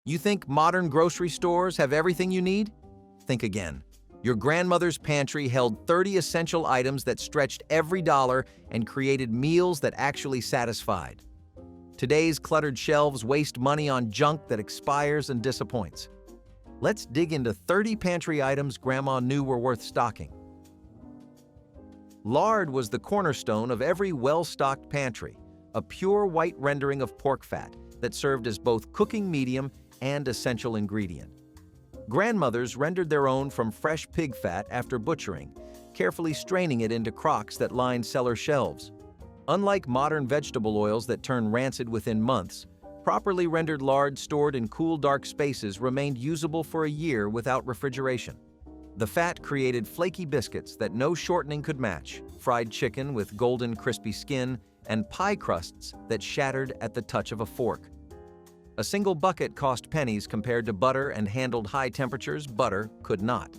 You think modern grocery stores have everything you need? Think again. Your grandmother's pantry held 30 essential items that stretched every dollar and created meals that actually satisfied. Today's cluttered shelves waste money on junk that expires and disappoints. Let's dig into 30 pantry items Grandma knew were worth stocking. Lard was the cornerstone of every well-stocked pantry, a pure white rendering of pork fat that served as both cooking medium and essential ingredient. Grandmothers rendered their own from fresh pig fat after butchering, carefully straining it into crocks that lined cellar shelves. Unlike modern vegetable oils that turn rancid within months, properly rendered lard stored in cool, dark spaces remained usable for a year without refrigeration. The fat created flaky biscuits that no shortening could match, fried chicken with golden, crispy skin, and pie crusts that shattered at the touch of a fork. A single bucket cost pennies compared to butter, and handled high temperatures butter could not.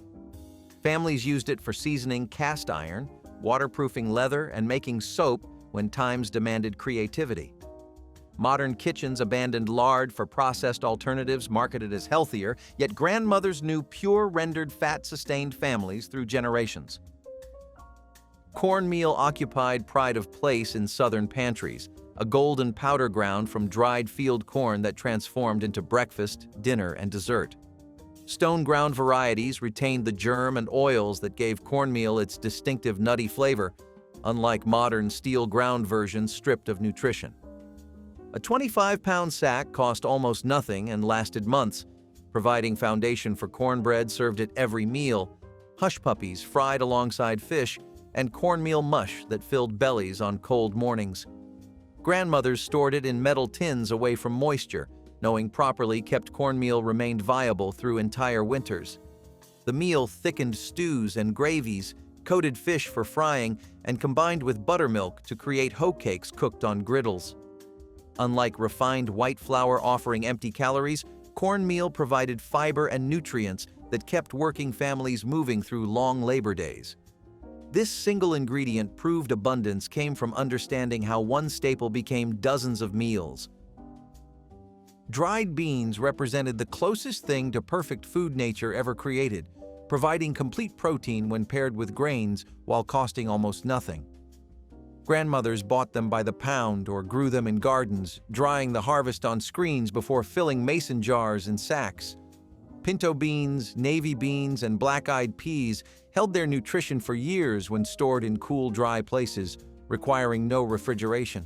Families used it for seasoning cast iron, waterproofing leather, and making soap when times demanded creativity. Modern kitchens abandoned lard for processed alternatives marketed as healthier, yet grandmothers knew pure rendered fat sustained families through generations. Cornmeal occupied pride of place in southern pantries, a golden powder ground from dried field corn that transformed into breakfast, dinner, and dessert. Stone-ground varieties retained the germ and oils that gave cornmeal its distinctive nutty flavor, unlike modern steel-ground versions stripped of nutrition. A 25-pound sack cost almost nothing and lasted months, providing foundation for cornbread served at every meal, hush puppies fried alongside fish, and cornmeal mush that filled bellies on cold mornings. Grandmothers stored it in metal tins away from moisture, knowing properly kept cornmeal remained viable through entire winters. The meal thickened stews and gravies, coated fish for frying, and combined with buttermilk to create hoe cakes cooked on griddles. Unlike refined white flour offering empty calories, cornmeal provided fiber and nutrients that kept working families moving through long labor days. This single ingredient proved abundance came from understanding how one staple became dozens of meals. Dried beans represented the closest thing to perfect food nature ever created, providing complete protein when paired with grains while costing almost nothing. Grandmothers bought them by the pound or grew them in gardens, drying the harvest on screens before filling mason jars and sacks. Pinto beans, navy beans, and black-eyed peas held their nutrition for years when stored in cool, dry places, requiring no refrigeration.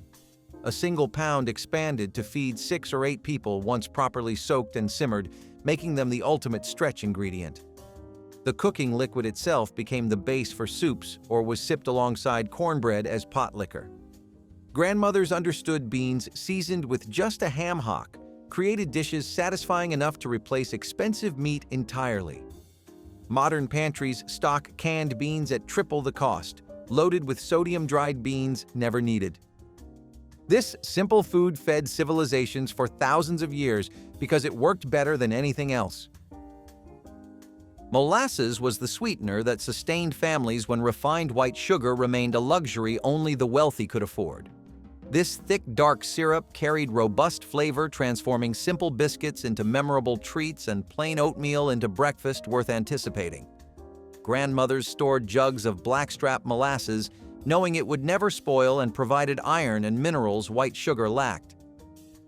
A single pound expanded to feed 6 or 8 people once properly soaked and simmered, making them the ultimate stretch ingredient. The cooking liquid itself became the base for soups or was sipped alongside cornbread as pot liquor. Grandmothers understood beans seasoned with just a ham hock, created dishes satisfying enough to replace expensive meat entirely. Modern pantries stock canned beans at triple the cost, loaded with sodium-dried beans never needed. This simple food fed civilizations for thousands of years because it worked better than anything else. Molasses was the sweetener that sustained families when refined white sugar remained a luxury only the wealthy could afford. This thick, dark syrup carried robust flavor, transforming simple biscuits into memorable treats and plain oatmeal into breakfast worth anticipating. Grandmothers stored jugs of blackstrap molasses, knowing it would never spoil and provided iron and minerals white sugar lacked.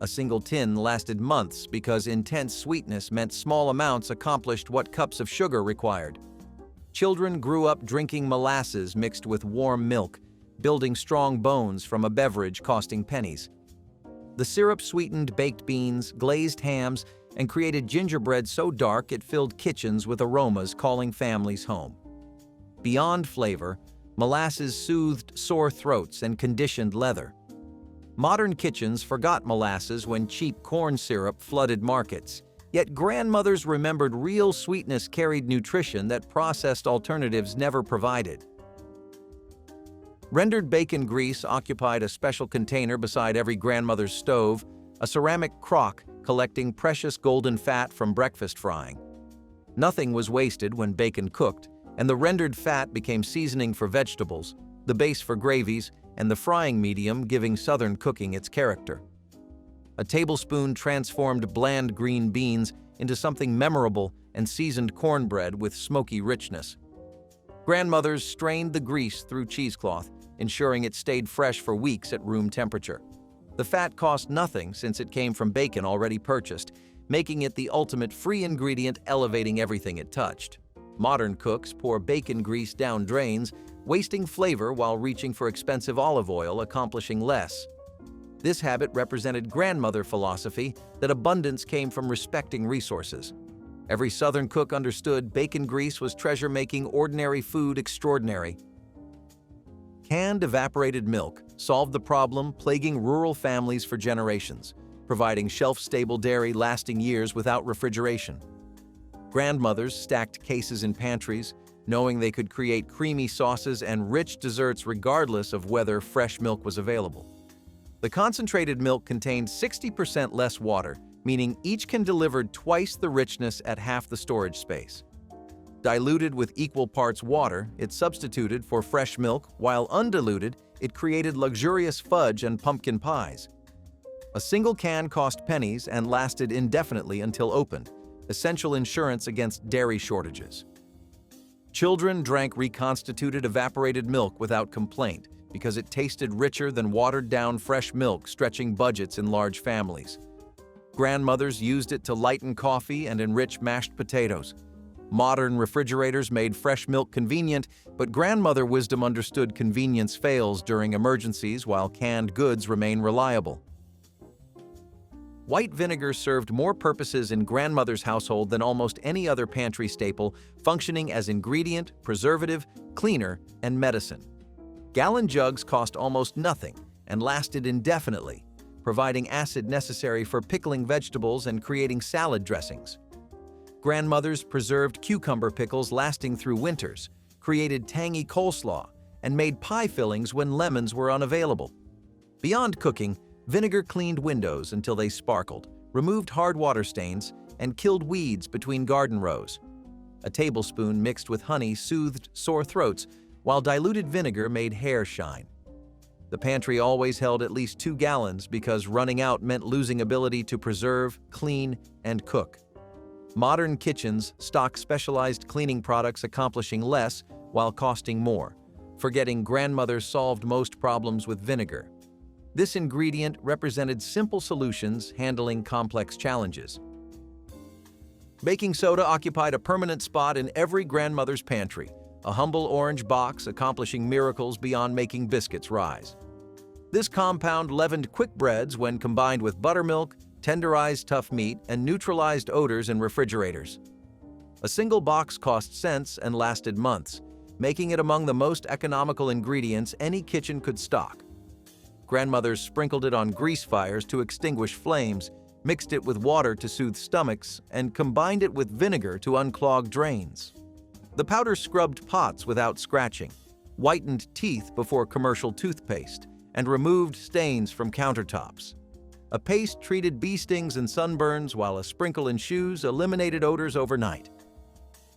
A single tin lasted months because intense sweetness meant small amounts accomplished what cups of sugar required. Children grew up drinking molasses mixed with warm milk, building strong bones from a beverage costing pennies. The syrup sweetened baked beans, glazed hams, and created gingerbread so dark it filled kitchens with aromas calling families home. Beyond flavor, molasses soothed sore throats and conditioned leather. Modern kitchens forgot molasses when cheap corn syrup flooded markets, yet grandmothers remembered real sweetness carried nutrition that processed alternatives never provided. Rendered bacon grease occupied a special container beside every grandmother's stove, a ceramic crock collecting precious golden fat from breakfast frying. Nothing was wasted when bacon cooked, and the rendered fat became seasoning for vegetables, the base for gravies, and the frying medium giving Southern cooking its character. A tablespoon transformed bland green beans into something memorable and seasoned cornbread with smoky richness. Grandmothers strained the grease through cheesecloth, ensuring it stayed fresh for weeks at room temperature. The fat cost nothing since it came from bacon already purchased, making it the ultimate free ingredient, elevating everything it touched. Modern cooks pour bacon grease down drains, wasting flavor while reaching for expensive olive oil, accomplishing less. This habit represented grandmother philosophy that abundance came from respecting resources. Every Southern cook understood bacon grease was treasure, making ordinary food extraordinary. Canned evaporated milk solved the problem plaguing rural families for generations, providing shelf-stable dairy lasting years without refrigeration. Grandmothers stacked cases in pantries, knowing they could create creamy sauces and rich desserts regardless of whether fresh milk was available. The concentrated milk contained 60% less water, meaning each can deliver twice the richness at half the storage space. Diluted with equal parts water, it substituted for fresh milk, while undiluted, it created luxurious fudge and pumpkin pies. A single can cost pennies and lasted indefinitely until opened, essential insurance against dairy shortages. Children drank reconstituted evaporated milk without complaint because it tasted richer than watered-down fresh milk, stretching budgets in large families. Grandmothers used it to lighten coffee and enrich mashed potatoes. Modern refrigerators made fresh milk convenient, but grandmother wisdom understood convenience fails during emergencies while canned goods remain reliable. White vinegar served more purposes in grandmother's household than almost any other pantry staple, functioning as ingredient, preservative, cleaner, and medicine. Gallon jugs cost almost nothing and lasted indefinitely, providing acid necessary for pickling vegetables and creating salad dressings. Grandmothers preserved cucumber pickles lasting through winters, created tangy coleslaw, and made pie fillings when lemons were unavailable. Beyond cooking, vinegar cleaned windows until they sparkled, removed hard water stains, and killed weeds between garden rows. A tablespoon mixed with honey soothed sore throats, while diluted vinegar made hair shine. The pantry always held at least 2 gallons because running out meant losing ability to preserve, clean, and cook. Modern kitchens stock specialized cleaning products, accomplishing less while costing more, forgetting grandmothers solved most problems with vinegar. This ingredient represented simple solutions handling complex challenges. Baking soda occupied a permanent spot in every grandmother's pantry, a humble orange box accomplishing miracles beyond making biscuits rise. This compound leavened quick breads when combined with buttermilk, tenderized tough meat, and neutralized odors in refrigerators. A single box cost cents and lasted months, making it among the most economical ingredients any kitchen could stock. Grandmothers sprinkled it on grease fires to extinguish flames, mixed it with water to soothe stomachs, and combined it with vinegar to unclog drains. The powder scrubbed pots without scratching, whitened teeth before commercial toothpaste, and removed stains from countertops. A paste treated bee stings and sunburns, while a sprinkle in shoes eliminated odors overnight.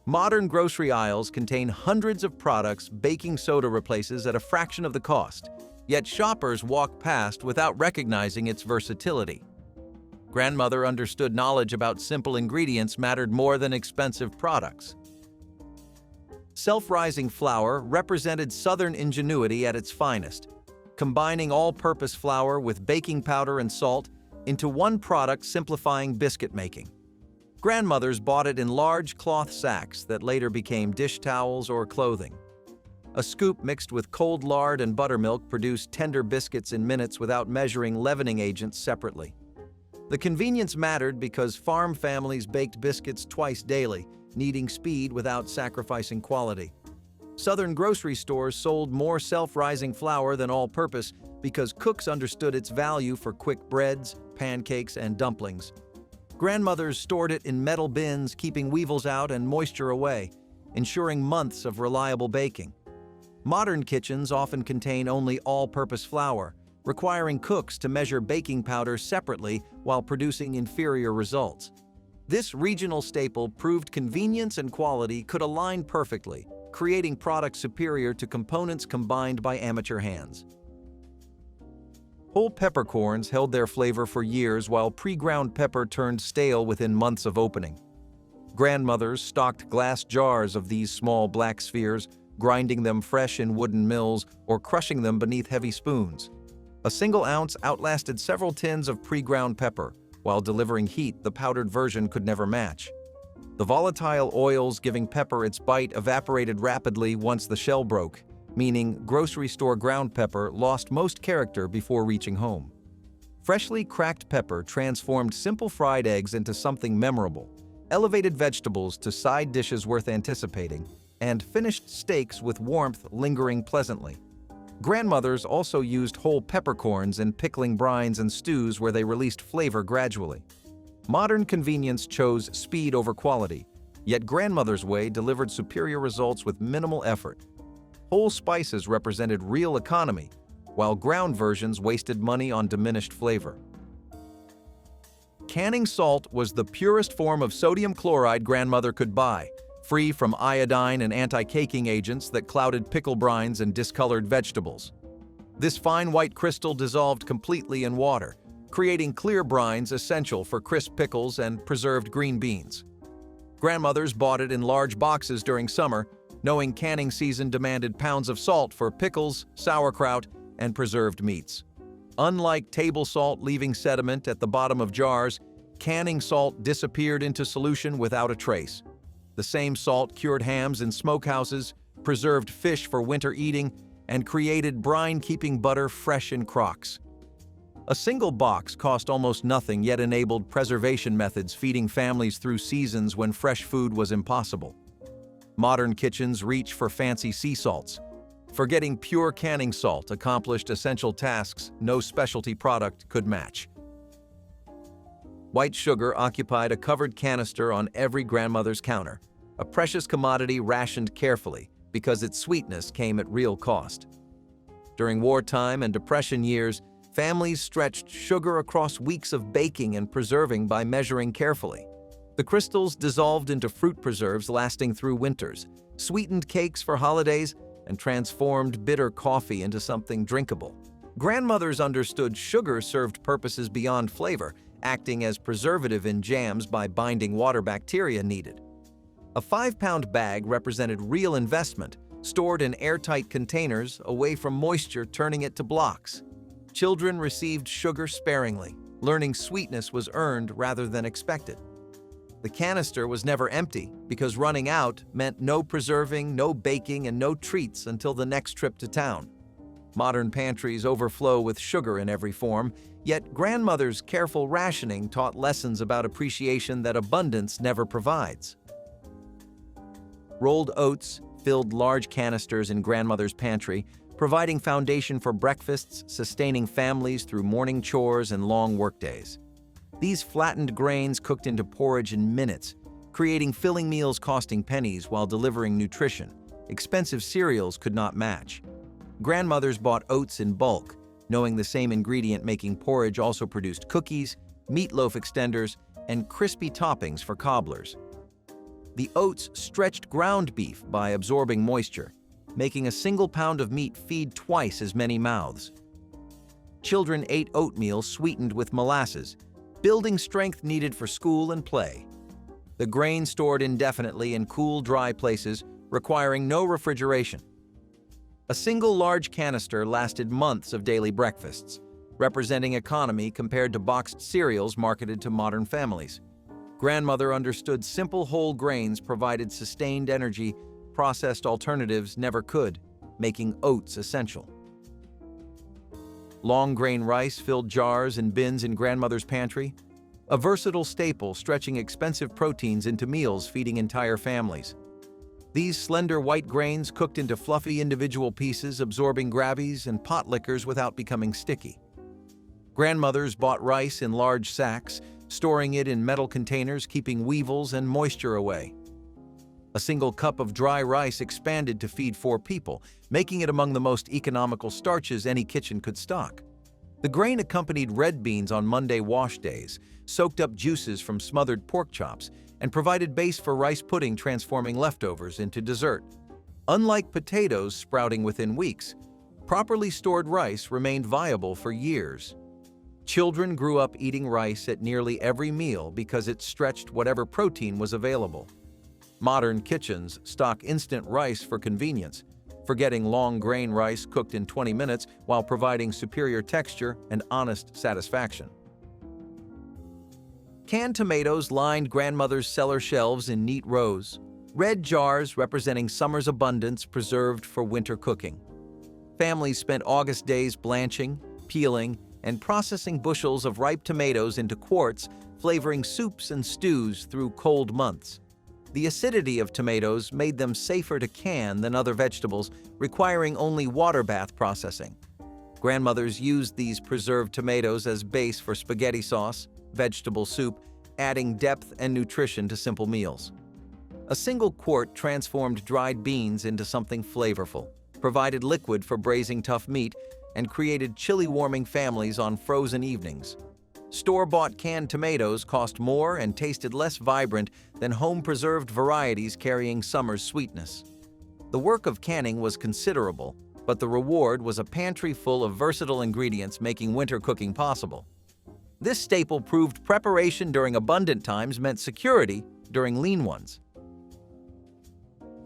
Modern grocery aisles contain hundreds of products baking soda replaces at a fraction of the cost, yet shoppers walk past without recognizing its versatility. Grandmother understood knowledge about simple ingredients mattered more than expensive products. Self-rising flour represented Southern ingenuity at its finest, combining all-purpose flour with baking powder and salt into one product, simplifying biscuit making. Grandmothers bought it in large cloth sacks that later became dish towels or clothing. A scoop mixed with cold lard and buttermilk produced tender biscuits in minutes without measuring leavening agents separately. The convenience mattered because farm families baked biscuits twice daily, needing speed without sacrificing quality. Southern grocery stores sold more self-rising flour than all-purpose because cooks understood its value for quick breads, pancakes, and dumplings. Grandmothers stored it in metal bins, keeping weevils out and moisture away, ensuring months of reliable baking. Modern kitchens often contain only all-purpose flour, requiring cooks to measure baking powder separately while producing inferior results. This regional staple proved convenience and quality could align perfectly, creating products superior to components combined by amateur hands. Whole peppercorns held their flavor for years while pre-ground pepper turned stale within months of opening. Grandmothers stocked glass jars of these small black spheres, grinding them fresh in wooden mills or crushing them beneath heavy spoons. A single ounce outlasted several tins of pre-ground pepper, while delivering heat the powdered version could never match. The volatile oils giving pepper its bite evaporated rapidly once the shell broke, meaning grocery store ground pepper lost most character before reaching home. Freshly cracked pepper transformed simple fried eggs into something memorable, elevated vegetables to side dishes worth anticipating, and finished steaks with warmth lingering pleasantly. Grandmothers also used whole peppercorns in pickling brines and stews where they released flavor gradually. Modern convenience chose speed over quality, yet grandmother's way delivered superior results with minimal effort. Whole spices represented real economy, while ground versions wasted money on diminished flavor. Canning salt was the purest form of sodium chloride grandmother could buy, free from iodine and anti-caking agents that clouded pickle brines and discolored vegetables. This fine white crystal dissolved completely in water, creating clear brines essential for crisp pickles and preserved green beans. Grandmothers bought it in large boxes during summer, knowing canning season demanded pounds of salt for pickles, sauerkraut, and preserved meats. Unlike table salt leaving sediment at the bottom of jars, canning salt disappeared into solution without a trace. The same salt cured hams in smokehouses, preserved fish for winter eating, and created brine-keeping butter fresh in crocks. A single box cost almost nothing yet enabled preservation methods feeding families through seasons when fresh food was impossible. Modern kitchens reach for fancy sea salts. Forgetting pure canning salt accomplished essential tasks no specialty product could match. White sugar occupied a covered canister on every grandmother's counter, a precious commodity rationed carefully because its sweetness came at real cost. During wartime and Depression years, families stretched sugar across weeks of baking and preserving by measuring carefully. The crystals dissolved into fruit preserves lasting through winters, sweetened cakes for holidays, and transformed bitter coffee into something drinkable. Grandmothers understood sugar served purposes beyond flavor, acting as preservative in jams by binding water bacteria needed. A 5-pound bag represented real investment, stored in airtight containers away from moisture turning it to blocks. Children received sugar sparingly, learning sweetness was earned rather than expected. The canister was never empty because running out meant no preserving, no baking, and no treats until the next trip to town. Modern pantries overflow with sugar in every form, yet grandmother's careful rationing taught lessons about appreciation that abundance never provides. Rolled oats filled large canisters in grandmother's pantry, providing foundation for breakfasts, sustaining families through morning chores and long workdays. These flattened grains cooked into porridge in minutes, creating filling meals costing pennies while delivering nutrition. Expensive cereals could not match. Grandmothers bought oats in bulk, knowing the same ingredient making porridge also produced cookies, meatloaf extenders, and crispy toppings for cobblers. The oats stretched ground beef by absorbing moisture, making a single pound of meat feed twice as many mouths. Children ate oatmeal sweetened with molasses, building strength needed for school and play. The grain stored indefinitely in cool, dry places, requiring no refrigeration. A single large canister lasted months of daily breakfasts, representing economy compared to boxed cereals marketed to modern families. Grandmother understood simple whole grains provided sustained energy processed alternatives never could, making oats essential. Long grain rice filled jars and bins in grandmother's pantry, a versatile staple stretching expensive proteins into meals feeding entire families. These slender white grains cooked into fluffy individual pieces, absorbing gravies and pot liquors without becoming sticky. Grandmothers bought rice in large sacks, storing it in metal containers, keeping weevils and moisture away. A single cup of dry rice expanded to feed 4 people, making it among the most economical starches any kitchen could stock. The grain accompanied red beans on Monday wash days, soaked up juices from smothered pork chops, and provided base for rice pudding, transforming leftovers into dessert. Unlike potatoes sprouting within weeks, Properly stored rice remained viable for years. Children grew up eating rice at nearly every meal because it stretched whatever protein was available. Modern kitchens stock instant rice for convenience, forgetting long-grain rice cooked in 20 minutes while providing superior texture and honest satisfaction. Canned tomatoes lined grandmother's cellar shelves in neat rows, red jars representing summer's abundance preserved for winter cooking. Families spent August days blanching, peeling, and processing bushels of ripe tomatoes into quarts, flavoring soups and stews through cold months. The acidity of tomatoes made them safer to can than other vegetables, requiring only water bath processing. Grandmothers used these preserved tomatoes as base for spaghetti sauce, vegetable soup, adding depth and nutrition to simple meals. A single quart transformed dried beans into something flavorful, provided liquid for braising tough meat, and created chilly-warming families on frozen evenings. Store-bought canned tomatoes cost more and tasted less vibrant than home-preserved varieties carrying summer's sweetness. The work of canning was considerable, but the reward was a pantry full of versatile ingredients making winter cooking possible. This staple proved preparation during abundant times meant security during lean ones.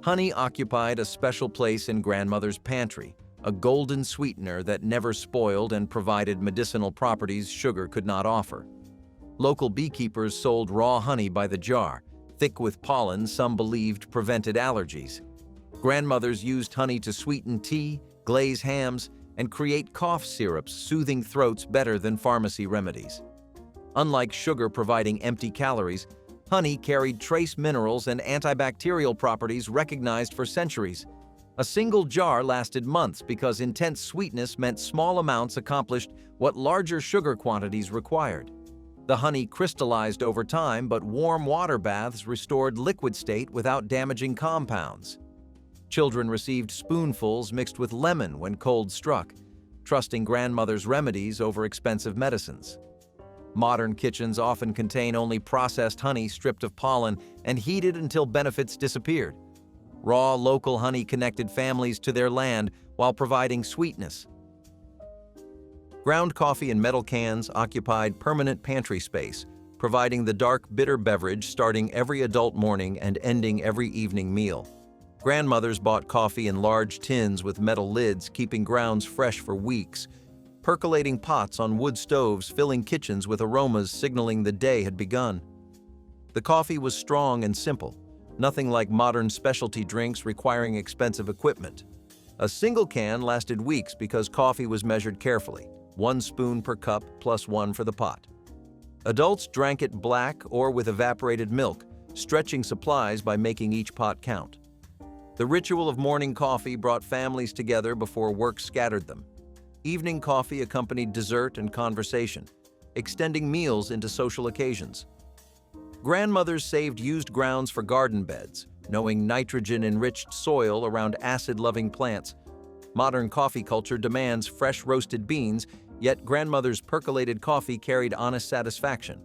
Honey occupied a special place in grandmother's pantry, a golden sweetener that never spoiled and provided medicinal properties sugar could not offer. Local beekeepers sold raw honey by the jar, thick with pollen some believed prevented allergies. Grandmothers used honey to sweeten tea, glaze hams, and create cough syrups, soothing throats better than pharmacy remedies. Unlike sugar providing empty calories, honey carried trace minerals and antibacterial properties recognized for centuries. A single jar lasted months because intense sweetness meant small amounts accomplished what larger sugar quantities required. The honey crystallized over time, but warm water baths restored liquid state without damaging compounds. Children received spoonfuls mixed with lemon when cold struck, trusting grandmother's remedies over expensive medicines. Modern kitchens often contain only processed honey stripped of pollen and heated until benefits disappeared. Raw, local honey connected families to their land while providing sweetness. Ground coffee in metal cans occupied permanent pantry space, providing the dark, bitter beverage starting every adult morning and ending every evening meal. Grandmothers bought coffee in large tins with metal lids, keeping grounds fresh for weeks. Percolating pots on wood stoves filling kitchens with aromas signaling the day had begun. The coffee was strong and simple, nothing like modern specialty drinks requiring expensive equipment. A single can lasted weeks because coffee was measured carefully, 1 spoon per cup plus 1 for the pot. Adults drank it black or with evaporated milk, stretching supplies by making each pot count. The ritual of morning coffee brought families together before work scattered them. Evening coffee accompanied dessert and conversation, extending meals into social occasions. Grandmothers saved used grounds for garden beds, knowing nitrogen-enriched soil around acid-loving plants. Modern coffee culture demands fresh roasted beans, yet grandmother's percolated coffee carried honest satisfaction.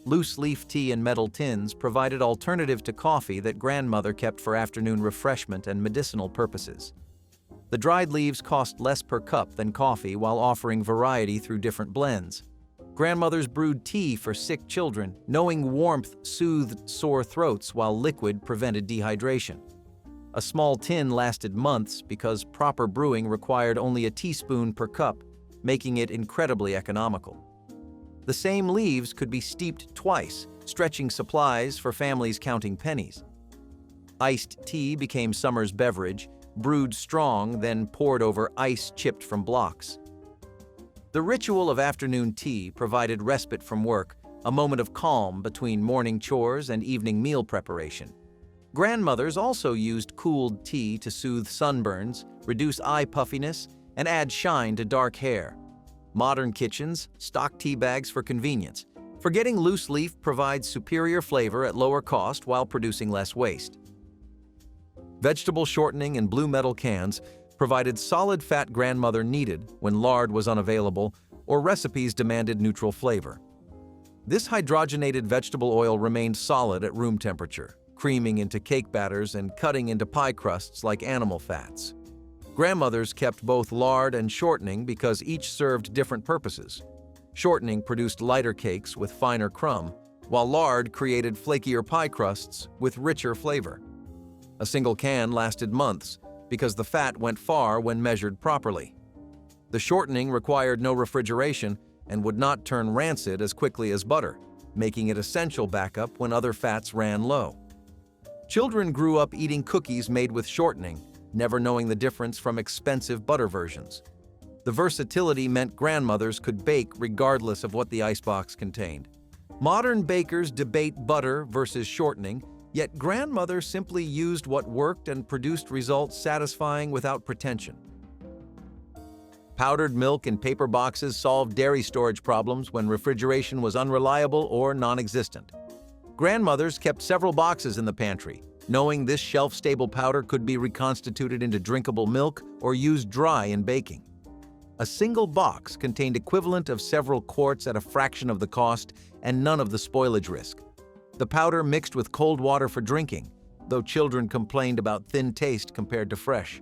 Loose leaf tea in metal tins provided alternative to coffee that grandmother kept for afternoon refreshment and medicinal purposes. The dried leaves cost less per cup than coffee while offering variety through different blends. Grandmothers brewed tea for sick children, knowing warmth soothed sore throats while liquid prevented dehydration. A small tin lasted months because proper brewing required only a teaspoon per cup, making it incredibly economical. The same leaves could be steeped twice, stretching supplies for families counting pennies. Iced tea became summer's beverage, brewed strong, then poured over ice chipped from blocks. The ritual of afternoon tea provided respite from work, a moment of calm between morning chores and evening meal preparation. Grandmothers also used cooled tea to soothe sunburns, reduce eye puffiness, and add shine to dark hair. Modern kitchens stock tea bags for convenience. Forgetting loose leaf provides superior flavor at lower cost while producing less waste. Vegetable shortening in blue metal cans provided solid fat grandmother needed when lard was unavailable or recipes demanded neutral flavor. This hydrogenated vegetable oil remained solid at room temperature, creaming into cake batters and cutting into pie crusts like animal fats. Grandmothers kept both lard and shortening because each served different purposes. Shortening produced lighter cakes with finer crumb, while lard created flakier pie crusts with richer flavor. A single can lasted months because the fat went far when measured properly. The shortening required no refrigeration and would not turn rancid as quickly as butter, making it essential backup when other fats ran low. Children grew up eating cookies made with shortening, never knowing the difference from expensive butter versions. The versatility meant grandmothers could bake regardless of what the icebox contained. Modern bakers debate butter versus shortening, yet grandmother simply used what worked and produced results satisfying without pretension. Powdered milk in paper boxes solved dairy storage problems when refrigeration was unreliable or non-existent. Grandmothers kept several boxes in the pantry, knowing this shelf-stable powder could be reconstituted into drinkable milk or used dry in baking. A single box contained equivalent of several quarts at a fraction of the cost and none of the spoilage risk. The powder mixed with cold water for drinking, though children complained about thin taste compared to fresh.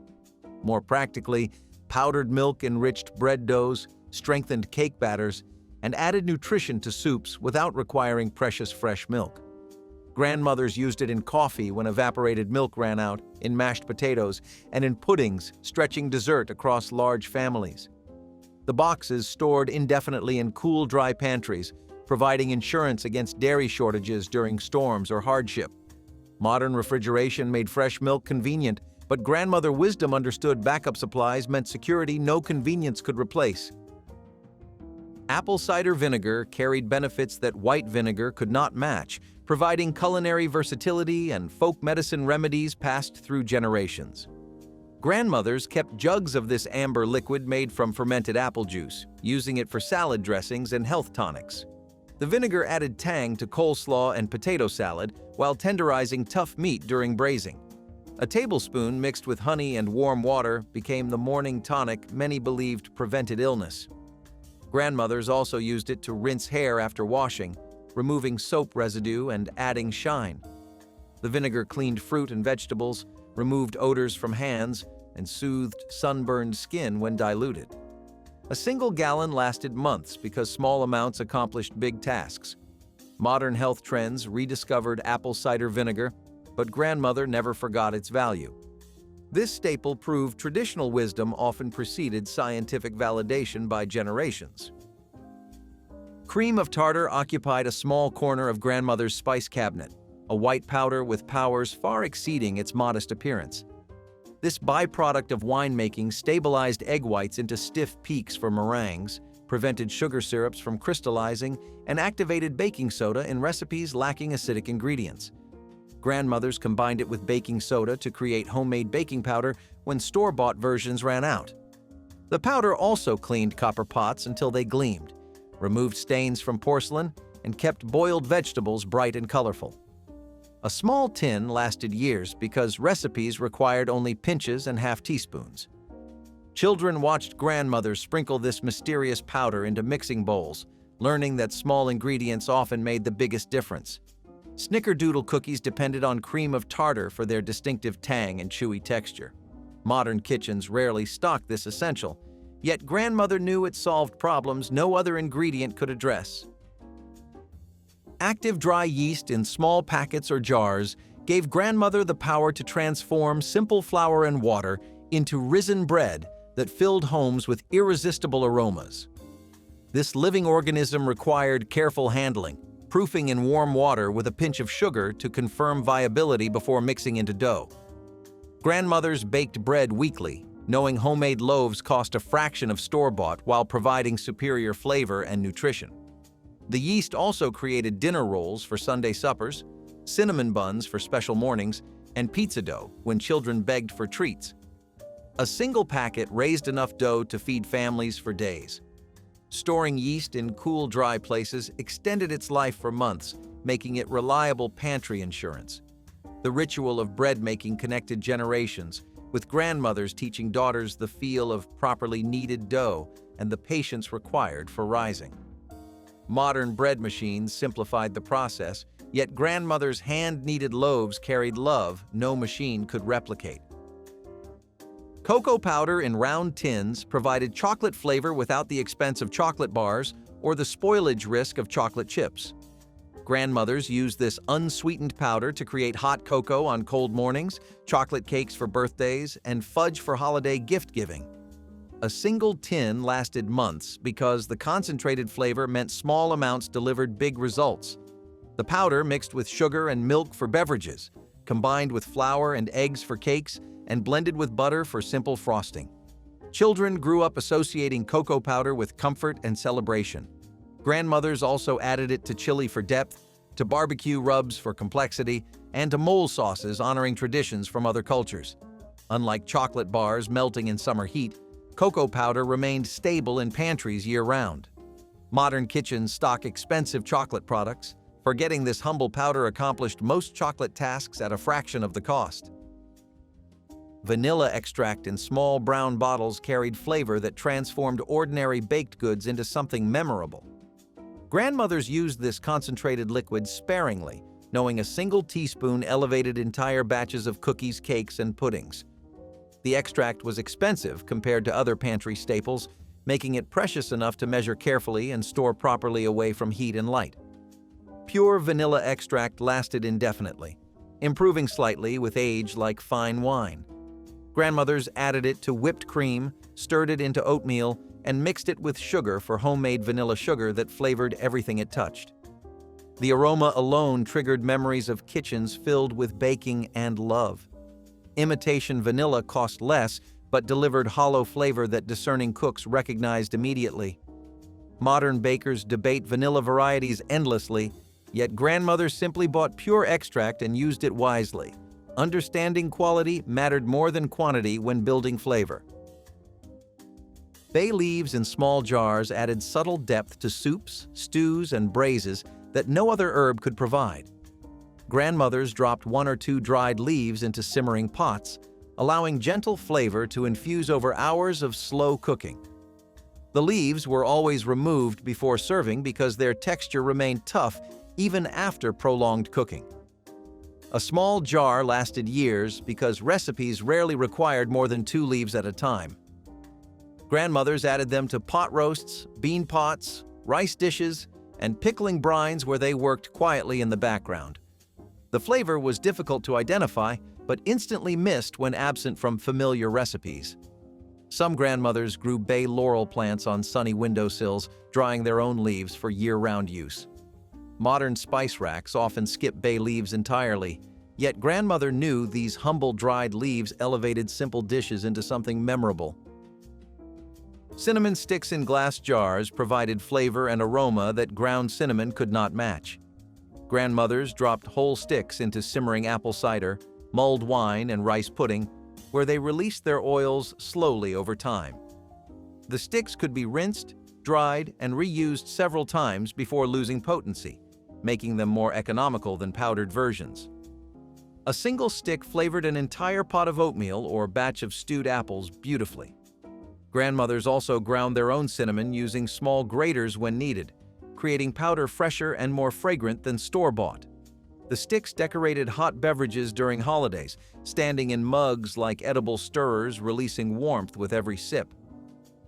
More practically, powdered milk enriched bread doughs, strengthened cake batters, and added nutrition to soups without requiring precious fresh milk. Grandmothers used it in coffee when evaporated milk ran out, in mashed potatoes, and in puddings, stretching dessert across large families. The boxes stored indefinitely in cool, dry pantries, providing insurance against dairy shortages during storms or hardship. Modern refrigeration made fresh milk convenient, but grandmother wisdom understood backup supplies meant security no convenience could replace. Apple cider vinegar carried benefits that white vinegar could not match, providing culinary versatility and folk medicine remedies passed through generations. Grandmothers kept jugs of this amber liquid made from fermented apple juice, using it for salad dressings and health tonics. The vinegar added tang to coleslaw and potato salad while tenderizing tough meat during braising. A tablespoon mixed with honey and warm water became the morning tonic many believed prevented illness. Grandmothers also used it to rinse hair after washing, removing soap residue and adding shine. The vinegar cleaned fruit and vegetables, removed odors from hands, and soothed sunburned skin when diluted. A single gallon lasted months because small amounts accomplished big tasks. Modern health trends rediscovered apple cider vinegar, but grandmother never forgot its value. This staple proved traditional wisdom often preceded scientific validation by generations. Cream of tartar occupied a small corner of grandmother's spice cabinet, a white powder with powers far exceeding its modest appearance. This byproduct of winemaking stabilized egg whites into stiff peaks for meringues, prevented sugar syrups from crystallizing, and activated baking soda in recipes lacking acidic ingredients. Grandmothers combined it with baking soda to create homemade baking powder when store-bought versions ran out. The powder also cleaned copper pots until they gleamed, removed stains from porcelain, and kept boiled vegetables bright and colorful. A small tin lasted years because recipes required only pinches and half teaspoons. Children watched grandmothers sprinkle this mysterious powder into mixing bowls, learning that small ingredients often made the biggest difference. Snickerdoodle cookies depended on cream of tartar for their distinctive tang and chewy texture. Modern kitchens rarely stock this essential, yet grandmother knew it solved problems no other ingredient could address. Active dry yeast in small packets or jars gave grandmother the power to transform simple flour and water into risen bread that filled homes with irresistible aromas. This living organism required careful handling, proofing in warm water with a pinch of sugar to confirm viability before mixing into dough. Grandmothers baked bread weekly, knowing homemade loaves cost a fraction of store-bought while providing superior flavor and nutrition. The yeast also created dinner rolls for Sunday suppers, cinnamon buns for special mornings, and pizza dough when children begged for treats. A single packet raised enough dough to feed families for days. Storing yeast in cool, dry places extended its life for months, making it reliable pantry insurance. The ritual of bread making connected generations, with grandmothers teaching daughters the feel of properly kneaded dough and the patience required for rising. Modern bread machines simplified the process, yet grandmother's hand-kneaded loaves carried love no machine could replicate. Cocoa powder in round tins provided chocolate flavor without the expense of chocolate bars or the spoilage risk of chocolate chips. Grandmothers used this unsweetened powder to create hot cocoa on cold mornings, chocolate cakes for birthdays, and fudge for holiday gift-giving. A single tin lasted months because the concentrated flavor meant small amounts delivered big results. The powder mixed with sugar and milk for beverages, combined with flour and eggs for cakes, and blended with butter for simple frosting. Children grew up associating cocoa powder with comfort and celebration. Grandmothers also added it to chili for depth, to barbecue rubs for complexity, and to mole sauces honoring traditions from other cultures. Unlike chocolate bars melting in summer heat, cocoa powder remained stable in pantries year-round. Modern kitchens stock expensive chocolate products. Forgetting this humble powder accomplished most chocolate tasks at a fraction of the cost. Vanilla extract in small brown bottles carried flavor that transformed ordinary baked goods into something memorable. Grandmothers used this concentrated liquid sparingly, knowing a single teaspoon elevated entire batches of cookies, cakes, and puddings. The extract was expensive compared to other pantry staples, making it precious enough to measure carefully and store properly away from heat and light. Pure vanilla extract lasted indefinitely, improving slightly with age like fine wine. Grandmothers added it to whipped cream, stirred it into oatmeal, and mixed it with sugar for homemade vanilla sugar that flavored everything it touched. The aroma alone triggered memories of kitchens filled with baking and love. Imitation vanilla cost less, but delivered hollow flavor that discerning cooks recognized immediately. Modern bakers debate vanilla varieties endlessly, yet grandmothers simply bought pure extract and used it wisely. Understanding quality mattered more than quantity when building flavor. Bay leaves in small jars added subtle depth to soups, stews, and braises that no other herb could provide. Grandmothers dropped 1 or 2 dried leaves into simmering pots, allowing gentle flavor to infuse over hours of slow cooking. The leaves were always removed before serving because their texture remained tough even after prolonged cooking. A small jar lasted years because recipes rarely required more than 2 leaves at a time. Grandmothers added them to pot roasts, bean pots, rice dishes, and pickling brines where they worked quietly in the background. The flavor was difficult to identify, but instantly missed when absent from familiar recipes. Some grandmothers grew bay laurel plants on sunny windowsills, drying their own leaves for year-round use. Modern spice racks often skip bay leaves entirely, yet grandmother knew these humble dried leaves elevated simple dishes into something memorable. Cinnamon sticks in glass jars provided flavor and aroma that ground cinnamon could not match. Grandmothers dropped whole sticks into simmering apple cider, mulled wine, and rice pudding, where they released their oils slowly over time. The sticks could be rinsed, dried, and reused several times before losing potency, making them more economical than powdered versions. A single stick flavored an entire pot of oatmeal or batch of stewed apples beautifully. Grandmothers also ground their own cinnamon using small graters when needed, creating powder fresher and more fragrant than store-bought. The sticks decorated hot beverages during holidays, standing in mugs like edible stirrers, releasing warmth with every sip.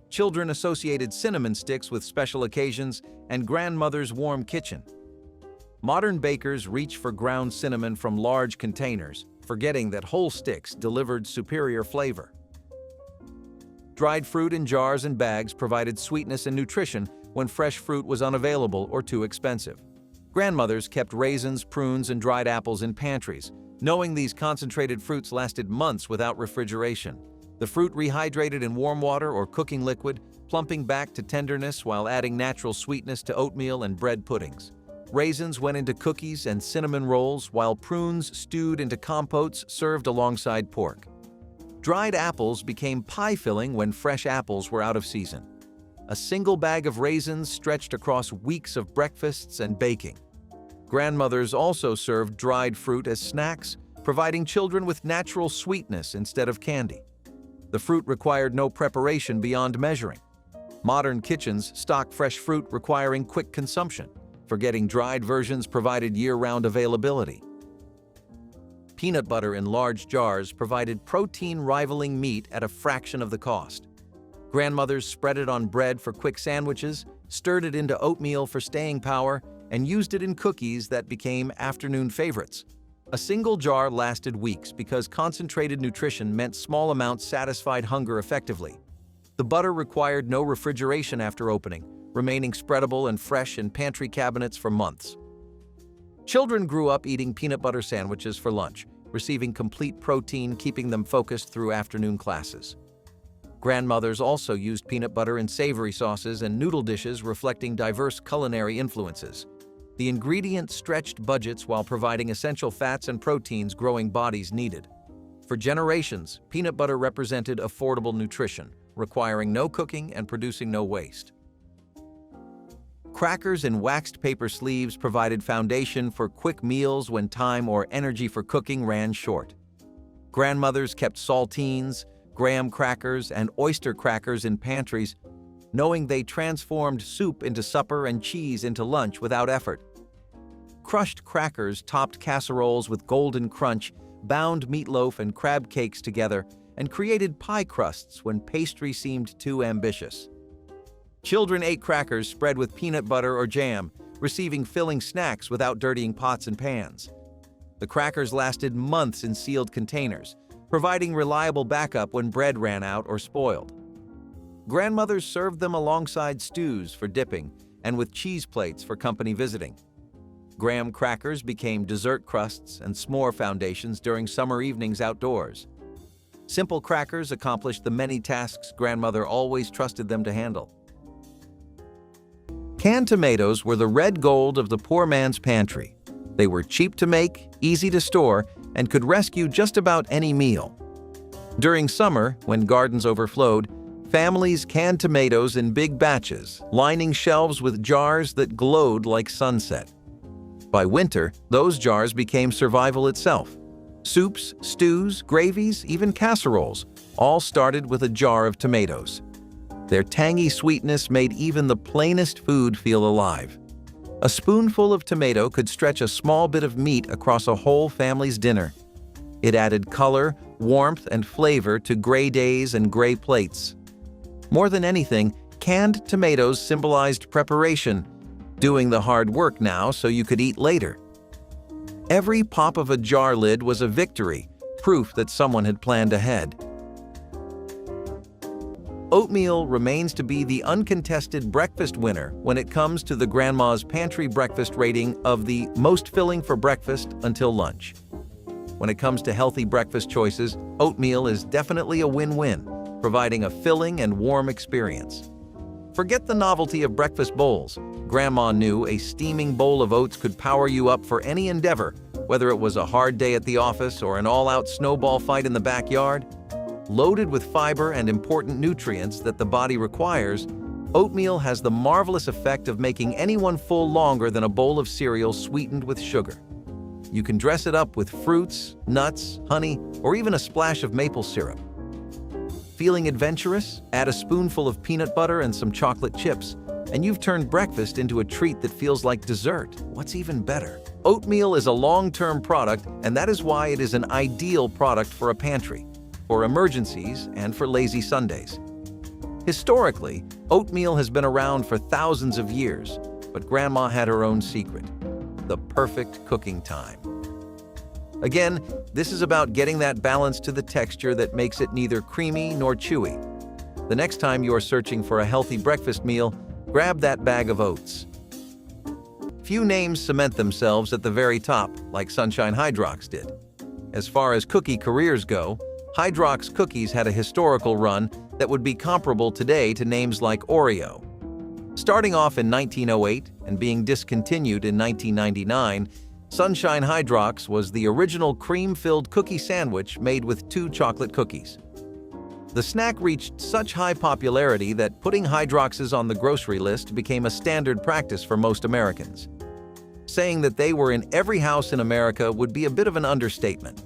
Children associated cinnamon sticks with special occasions and grandmother's warm kitchen. Modern bakers reach for ground cinnamon from large containers, forgetting that whole sticks delivered superior flavor. Dried fruit in jars and bags provided sweetness and nutrition when fresh fruit was unavailable or too expensive. Grandmothers kept raisins, prunes, and dried apples in pantries, knowing these concentrated fruits lasted months without refrigeration. The fruit rehydrated in warm water or cooking liquid, plumping back to tenderness while adding natural sweetness to oatmeal and bread puddings. Raisins went into cookies and cinnamon rolls, while prunes stewed into compotes served alongside pork. Dried apples became pie filling when fresh apples were out of season. A single bag of raisins stretched across weeks of breakfasts and baking. Grandmothers also served dried fruit as snacks, providing children with natural sweetness instead of candy. The fruit required no preparation beyond measuring. Modern kitchens stock fresh fruit requiring quick consumption, forgetting dried versions provided year-round availability. Peanut butter in large jars provided protein-rivaling meat at a fraction of the cost. Grandmothers spread it on bread for quick sandwiches, stirred it into oatmeal for staying power, and used it in cookies that became afternoon favorites. A single jar lasted weeks because concentrated nutrition meant small amounts satisfied hunger effectively. The butter required no refrigeration after opening, remaining spreadable and fresh in pantry cabinets for months. Children grew up eating peanut butter sandwiches for lunch, receiving complete protein, keeping them focused through afternoon classes. Grandmothers also used peanut butter in savory sauces and noodle dishes, reflecting diverse culinary influences. The ingredient stretched budgets while providing essential fats and proteins growing bodies needed. For generations, peanut butter represented affordable nutrition, requiring no cooking and producing no waste. Crackers in waxed paper sleeves provided foundation for quick meals when time or energy for cooking ran short. Grandmothers kept saltines, graham crackers, and oyster crackers in pantries, knowing they transformed soup into supper and cheese into lunch without effort. Crushed crackers topped casseroles with golden crunch, bound meatloaf and crab cakes together, and created pie crusts when pastry seemed too ambitious. Children ate crackers spread with peanut butter or jam, receiving filling snacks without dirtying pots and pans. The crackers lasted months in sealed containers, providing reliable backup when bread ran out or spoiled. Grandmothers served them alongside stews for dipping and with cheese plates for company visiting. Graham crackers became dessert crusts and s'more foundations during summer evenings outdoors. Simple crackers accomplished the many tasks grandmother always trusted them to handle. Canned tomatoes were the red gold of the poor man's pantry. They were cheap to make, easy to store, and could rescue just about any meal. During summer, when gardens overflowed, families canned tomatoes in big batches, lining shelves with jars that glowed like sunset. By winter, those jars became survival itself. Soups, stews, gravies, even casseroles, all started with a jar of tomatoes. Their tangy sweetness made even the plainest food feel alive. A spoonful of tomato could stretch a small bit of meat across a whole family's dinner. It added color, warmth, and flavor to gray days and gray plates. More than anything, canned tomatoes symbolized preparation, doing the hard work now so you could eat later. Every pop of a jar lid was a victory, proof that someone had planned ahead. Oatmeal remains to be the uncontested breakfast winner when it comes to the grandma's pantry breakfast rating of the most filling for breakfast until lunch. When it comes to healthy breakfast choices, oatmeal is definitely a win-win, providing a filling and warm experience. Forget the novelty of breakfast bowls. Grandma knew a steaming bowl of oats could power you up for any endeavor, whether it was a hard day at the office or an all-out snowball fight in the backyard. Loaded with fiber and important nutrients that the body requires, oatmeal has the marvelous effect of making anyone full longer than a bowl of cereal sweetened with sugar. You can dress it up with fruits, nuts, honey, or even a splash of maple syrup. Feeling adventurous? Add a spoonful of peanut butter and some chocolate chips, and you've turned breakfast into a treat that feels like dessert. What's even better? Oatmeal is a long-term product, and that is why it is an ideal product for a pantry, for emergencies, and for lazy Sundays. Historically, oatmeal has been around for thousands of years, but Grandma had her own secret: the perfect cooking time. Again, this is about getting that balance to the texture that makes it neither creamy nor chewy. The next time you are searching for a healthy breakfast meal, grab that bag of oats. Few names cement themselves at the very top, like Sunshine Hydrox did. As far as cookie careers go, Hydrox cookies had a historical run that would be comparable today to names like Oreo. Starting off in 1908 and being discontinued in 1999, Sunshine Hydrox was the original cream-filled cookie sandwich made with 2 chocolate cookies. The snack reached such high popularity that putting Hydroxes on the grocery list became a standard practice for most Americans. Saying that they were in every house in America would be a bit of an understatement.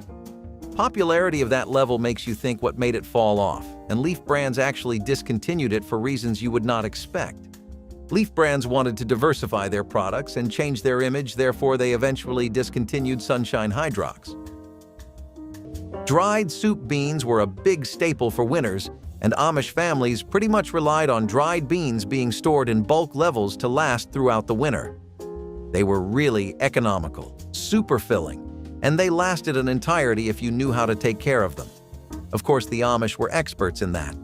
Popularity of that level makes you think what made it fall off, and Leaf brands actually discontinued it for reasons you would not expect. Leaf brands wanted to diversify their products and change their image, therefore they eventually discontinued Sunshine Hydrox. Dried soup beans were a big staple for winters, and Amish families pretty much relied on dried beans being stored in bulk levels to last throughout the winter. They were really economical, super filling, and they lasted an entirety if you knew how to take care of them. Of course, the Amish were experts in that.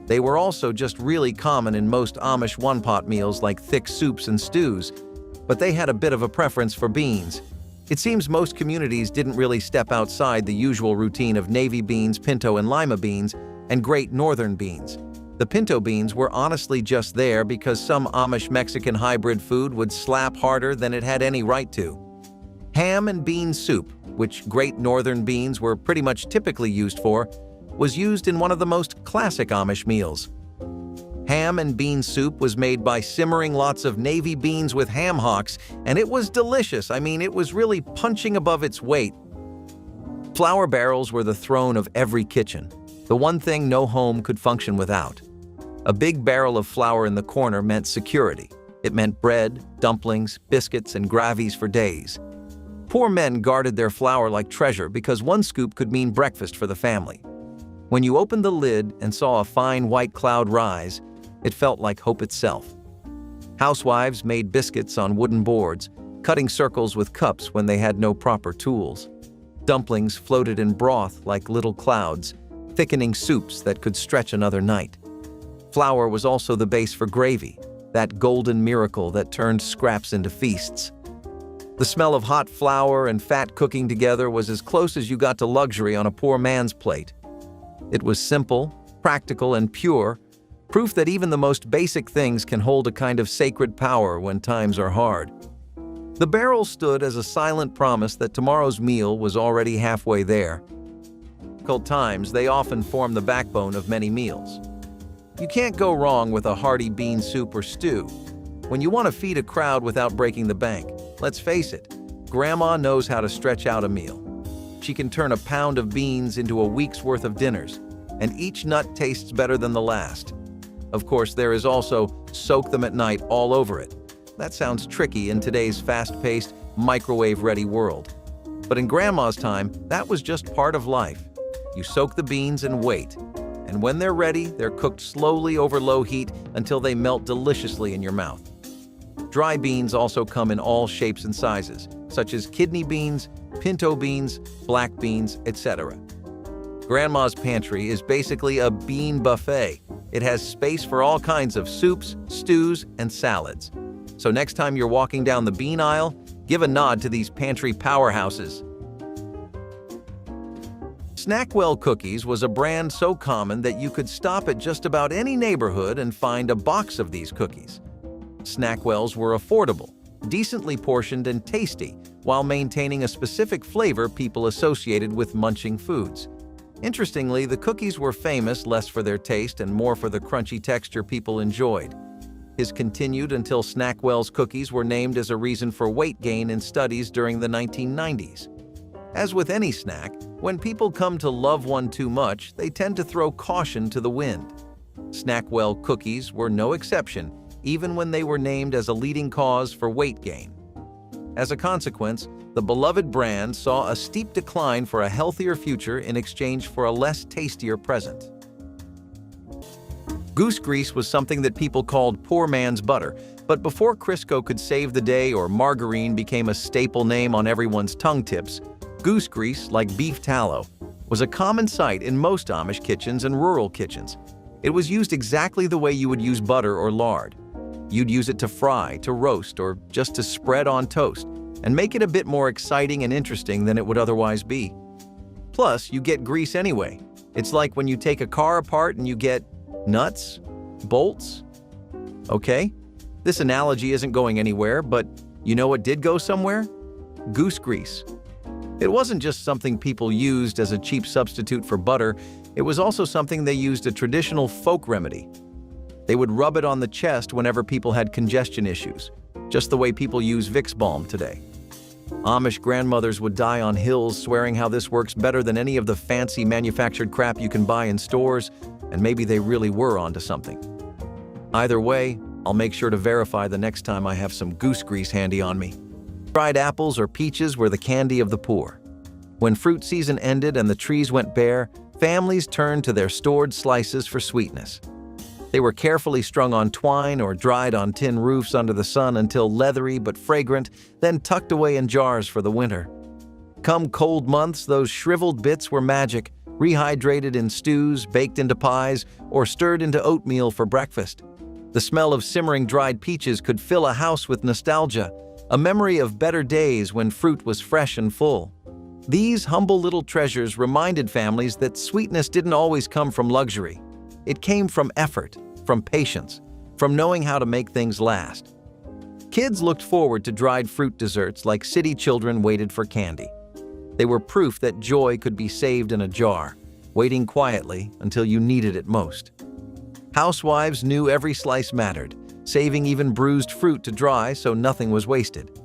They were also just really common in most Amish one-pot meals like thick soups and stews, but they had a bit of a preference for beans. It seems most communities didn't really step outside the usual routine of navy beans, pinto and lima beans, and great northern beans. The pinto beans were honestly just there because some Amish-Mexican hybrid food would slap harder than it had any right to. Ham and bean soup, which great northern beans were pretty much typically used for, was used in one of the most classic Amish meals. Ham and bean soup was made by simmering lots of navy beans with ham hocks, and it was delicious. I mean, it was really punching above its weight. Flour barrels were the throne of every kitchen, the one thing no home could function without. A big barrel of flour in the corner meant security. It meant bread, dumplings, biscuits, and gravies for days. Poor men guarded their flour like treasure because one scoop could mean breakfast for the family. When you opened the lid and saw a fine white cloud rise, it felt like hope itself. Housewives made biscuits on wooden boards, cutting circles with cups when they had no proper tools. Dumplings floated in broth like little clouds, thickening soups that could stretch another night. Flour was also the base for gravy, that golden miracle that turned scraps into feasts. The smell of hot flour and fat cooking together was as close as you got to luxury on a poor man's plate. It was simple, practical, and pure, proof that even the most basic things can hold a kind of sacred power when times are hard. The barrel stood as a silent promise that tomorrow's meal was already halfway there. In difficult times, they often form the backbone of many meals. You can't go wrong with a hearty bean soup or stew. When you want to feed a crowd without breaking the bank, let's face it, Grandma knows how to stretch out a meal. She can turn a pound of beans into a week's worth of dinners, and each nut tastes better than the last. Of course, there is also soak them at night all over it. That sounds tricky in today's fast-paced, microwave-ready world. But in Grandma's time, that was just part of life. You soak the beans and wait. And when they're ready, they're cooked slowly over low heat until they melt deliciously in your mouth. Dry beans also come in all shapes and sizes, such as kidney beans, pinto beans, black beans, etc. Grandma's pantry is basically a bean buffet. It has space for all kinds of soups, stews, and salads. So next time you're walking down the bean aisle, give a nod to these pantry powerhouses. Snackwell cookies was a brand so common that you could stop at just about any neighborhood and find a box of these cookies. Snackwells were affordable, decently portioned, and tasty, while maintaining a specific flavor people associated with munching foods. Interestingly, the cookies were famous less for their taste and more for the crunchy texture people enjoyed. This continued until Snackwell's cookies were named as a reason for weight gain in studies during the 1990s. As with any snack, when people come to love one too much, they tend to throw caution to the wind. Snackwell cookies were no exception, even when they were named as a leading cause for weight gain. As a consequence, the beloved brand saw a steep decline for a healthier future in exchange for a less tastier present. Goose grease was something that people called poor man's butter, but before Crisco could save the day or margarine became a staple name on everyone's tongue tips, goose grease, like beef tallow, was a common sight in most Amish kitchens and rural kitchens. It was used exactly the way you would use butter or lard. You'd use it to fry, to roast, or just to spread on toast, and make it a bit more exciting and interesting than it would otherwise be. Plus, you get grease anyway. It's like when you take a car apart and you get nuts, bolts. Okay, this analogy isn't going anywhere, but you know what did go somewhere? Goose grease. It wasn't just something people used as a cheap substitute for butter, it was also something they used a traditional folk remedy. They would rub it on the chest whenever people had congestion issues, just the way people use Vicks balm today. Amish grandmothers would die on hills swearing how this works better than any of the fancy manufactured crap you can buy in stores, and maybe they really were onto something. Either way, I'll make sure to verify the next time I have some goose grease handy on me. Dried apples or peaches were the candy of the poor. When fruit season ended and the trees went bare, families turned to their stored slices for sweetness. They were carefully strung on twine or dried on tin roofs under the sun until leathery but fragrant, then tucked away in jars for the winter. Come cold months, those shriveled bits were magic, rehydrated in stews, baked into pies, or stirred into oatmeal for breakfast. The smell of simmering dried peaches could fill a house with nostalgia, a memory of better days when fruit was fresh and full. These humble little treasures reminded families that sweetness didn't always come from luxury. It came from effort, from patience, from knowing how to make things last. Kids looked forward to dried fruit desserts like city children waited for candy. They were proof that joy could be saved in a jar, waiting quietly until you needed it most. Housewives knew every slice mattered, saving even bruised fruit to dry so nothing was wasted.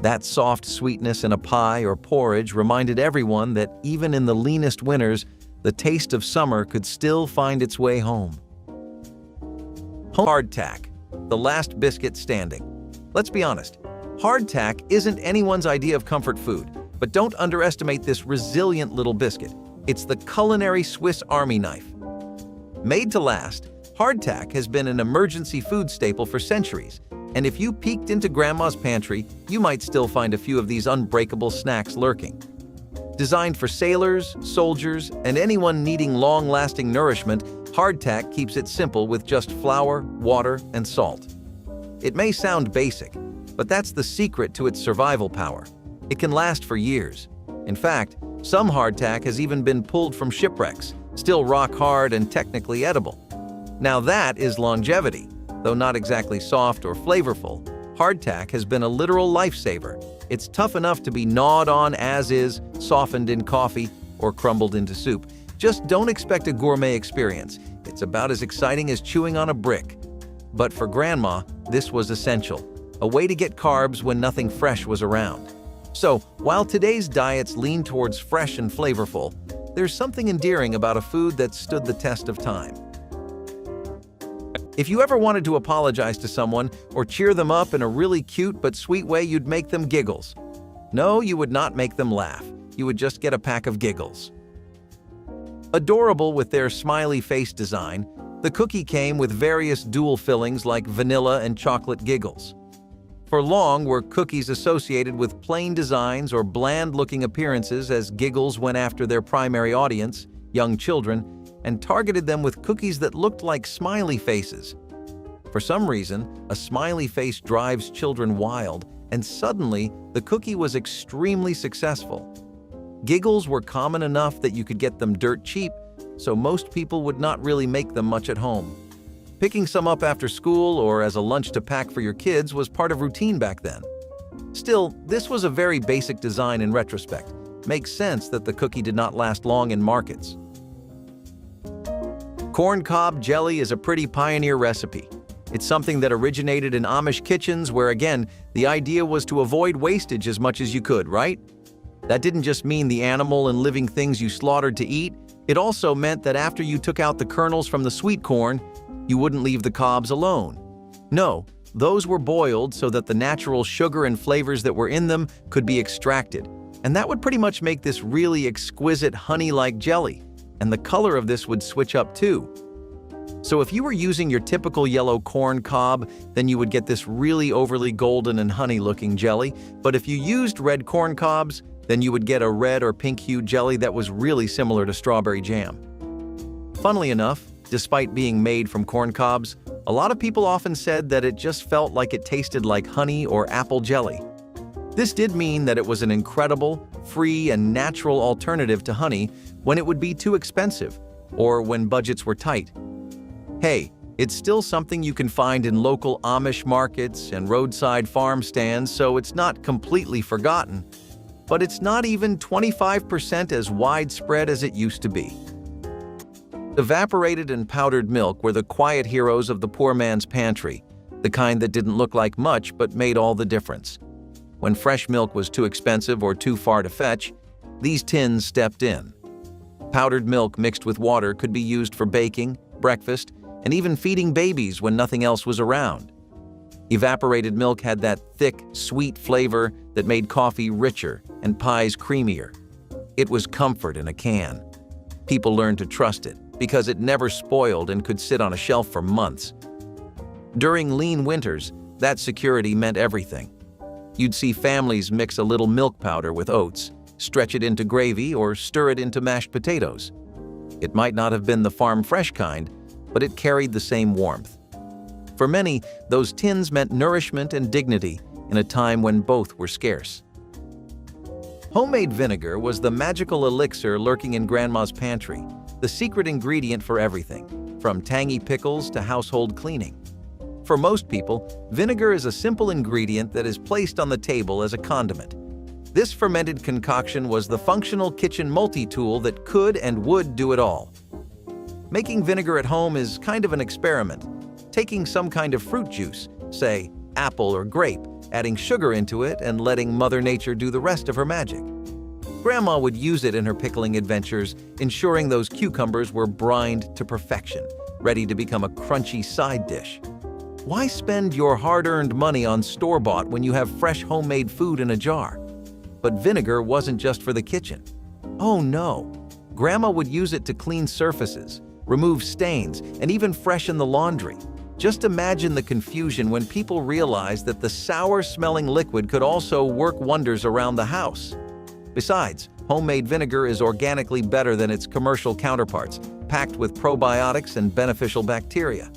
That soft sweetness in a pie or porridge reminded everyone that even in the leanest winters, the taste of summer could still find its way home. Hardtack, the last biscuit standing. Let's be honest, hardtack isn't anyone's idea of comfort food, but don't underestimate this resilient little biscuit. It's the culinary Swiss Army knife. Made to last, hardtack has been an emergency food staple for centuries, and if you peeked into Grandma's pantry, you might still find a few of these unbreakable snacks lurking. Designed for sailors, soldiers, and anyone needing long-lasting nourishment, hardtack keeps it simple with just flour, water, and salt. It may sound basic, but that's the secret to its survival power. It can last for years. In fact, some hardtack has even been pulled from shipwrecks, still rock hard and technically edible. Now that is longevity. Though not exactly soft or flavorful, hardtack has been a literal lifesaver. It's tough enough to be gnawed on as is, softened in coffee, or crumbled into soup. Just don't expect a gourmet experience. It's about as exciting as chewing on a brick. But for Grandma, this was essential, a way to get carbs when nothing fresh was around. So, while today's diets lean towards fresh and flavorful, there's something endearing about a food that stood the test of time. If you ever wanted to apologize to someone or cheer them up in a really cute but sweet way, you'd make them Giggles. No, you would not make them laugh. You would just get a pack of Giggles. Adorable with their smiley face design, the cookie came with various dual fillings like vanilla and chocolate Giggles. For long were cookies associated with plain designs or bland-looking appearances, as Giggles went after their primary audience, young children, and targeted them with cookies that looked like smiley faces. For some reason, a smiley face drives children wild, and suddenly the cookie was extremely successful. Giggles were common enough that you could get them dirt cheap, so most people would not really make them much at home. Picking some up after school or as a lunch to pack for your kids was part of routine back then. Still, this was a very basic design in retrospect. Makes sense that the cookie did not last long in markets. Corn cob jelly is a pretty pioneer recipe. It's something that originated in Amish kitchens where, again, the idea was to avoid wastage as much as you could, right? That didn't just mean the animal and living things you slaughtered to eat. It also meant that after you took out the kernels from the sweet corn, you wouldn't leave the cobs alone. No, those were boiled so that the natural sugar and flavors that were in them could be extracted. And that would pretty much make this really exquisite honey-like jelly. And the color of this would switch up too. So if you were using your typical yellow corn cob, then you would get this really overly golden and honey-looking jelly. But if you used red corn cobs, then you would get a red or pink-hued jelly that was really similar to strawberry jam. Funnily enough, despite being made from corn cobs, a lot of people often said that it just felt like it tasted like honey or apple jelly. This did mean that it was an incredible, free, and natural alternative to honey when it would be too expensive or when budgets were tight. Hey, it's still something you can find in local Amish markets and roadside farm stands, so it's not completely forgotten, but it's not even 25% as widespread as it used to be. Evaporated and powdered milk were the quiet heroes of the poor man's pantry, the kind that didn't look like much but made all the difference. When fresh milk was too expensive or too far to fetch, these tins stepped in. Powdered milk mixed with water could be used for baking, breakfast, and even feeding babies when nothing else was around. Evaporated milk had that thick, sweet flavor that made coffee richer and pies creamier. It was comfort in a can. People learned to trust it because it never spoiled and could sit on a shelf for months. During lean winters, that security meant everything. You'd see families mix a little milk powder with oats, stretch it into gravy, or stir it into mashed potatoes. It might not have been the farm fresh kind, but it carried the same warmth. For many, those tins meant nourishment and dignity in a time when both were scarce. Homemade vinegar was the magical elixir lurking in Grandma's pantry, the secret ingredient for everything, from tangy pickles to household cleaning. For most people, vinegar is a simple ingredient that is placed on the table as a condiment. This fermented concoction was the functional kitchen multi-tool that could and would do it all. Making vinegar at home is kind of an experiment. Taking some kind of fruit juice, say apple or grape, adding sugar into it and letting Mother Nature do the rest of her magic. Grandma would use it in her pickling adventures, ensuring those cucumbers were brined to perfection, ready to become a crunchy side dish. Why spend your hard-earned money on store-bought when you have fresh homemade food in a jar? But vinegar wasn't just for the kitchen. Oh no! Grandma would use it to clean surfaces, remove stains, and even freshen the laundry. Just imagine the confusion when people realized that the sour-smelling liquid could also work wonders around the house. Besides, homemade vinegar is organically better than its commercial counterparts, packed with probiotics and beneficial bacteria.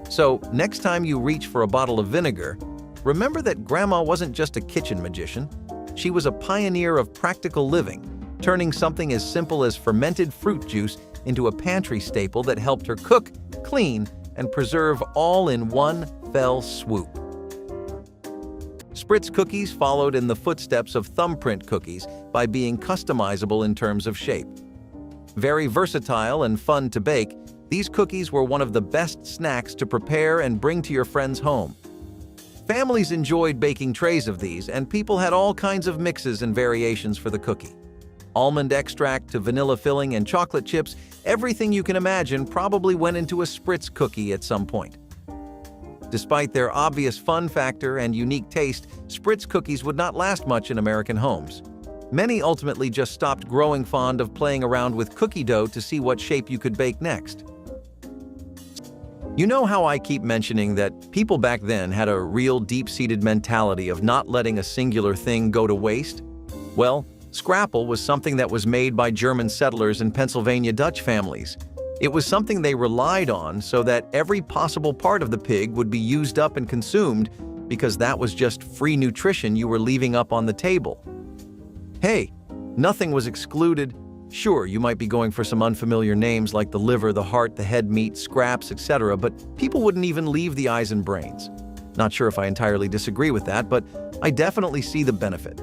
So, next time you reach for a bottle of vinegar, remember that Grandma wasn't just a kitchen magician. She was a pioneer of practical living, turning something as simple as fermented fruit juice into a pantry staple that helped her cook, clean, and preserve all in one fell swoop. Spritz cookies followed in the footsteps of thumbprint cookies by being customizable in terms of shape. Very versatile and fun to bake, these cookies were one of the best snacks to prepare and bring to your friend's home. Families enjoyed baking trays of these, and people had all kinds of mixes and variations for the cookie. Almond extract to vanilla filling and chocolate chips, everything you can imagine probably went into a Spritz cookie at some point. Despite their obvious fun factor and unique taste, Spritz cookies would not last much in American homes. Many ultimately just stopped growing fond of playing around with cookie dough to see what shape you could bake next. You know how I keep mentioning that people back then had a real deep-seated mentality of not letting a singular thing go to waste? Well, Scrapple was something that was made by German settlers and Pennsylvania Dutch families. It was something they relied on so that every possible part of the pig would be used up and consumed, because that was just free nutrition you were leaving up on the table. Hey, nothing was excluded. Sure, you might be going for some unfamiliar names like the liver, the heart, the head meat, scraps, etc., but people wouldn't even leave the eyes and brains. Not sure if I entirely disagree with that, but I definitely see the benefit.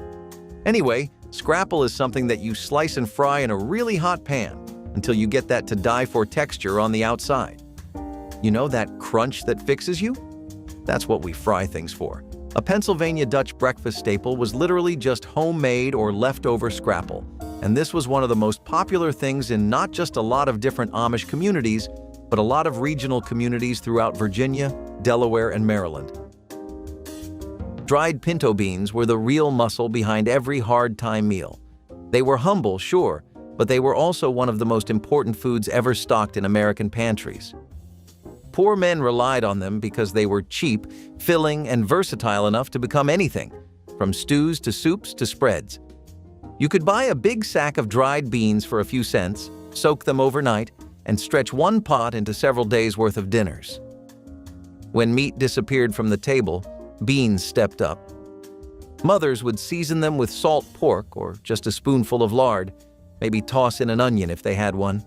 Anyway, Scrapple is something that you slice and fry in a really hot pan until you get that to-die-for texture on the outside. You know that crunch that fixes you? That's what we fry things for. A Pennsylvania Dutch breakfast staple was literally just homemade or leftover Scrapple, and this was one of the most popular things in not just a lot of different Amish communities, but a lot of regional communities throughout Virginia, Delaware, and Maryland. Dried pinto beans were the real muscle behind every hard-time meal. They were humble, sure, but they were also one of the most important foods ever stocked in American pantries. Poor men relied on them because they were cheap, filling, and versatile enough to become anything, from stews to soups to spreads. You could buy a big sack of dried beans for a few cents, soak them overnight, and stretch one pot into several days' worth of dinners. When meat disappeared from the table, beans stepped up. Mothers would season them with salt pork or just a spoonful of lard, maybe toss in an onion if they had one.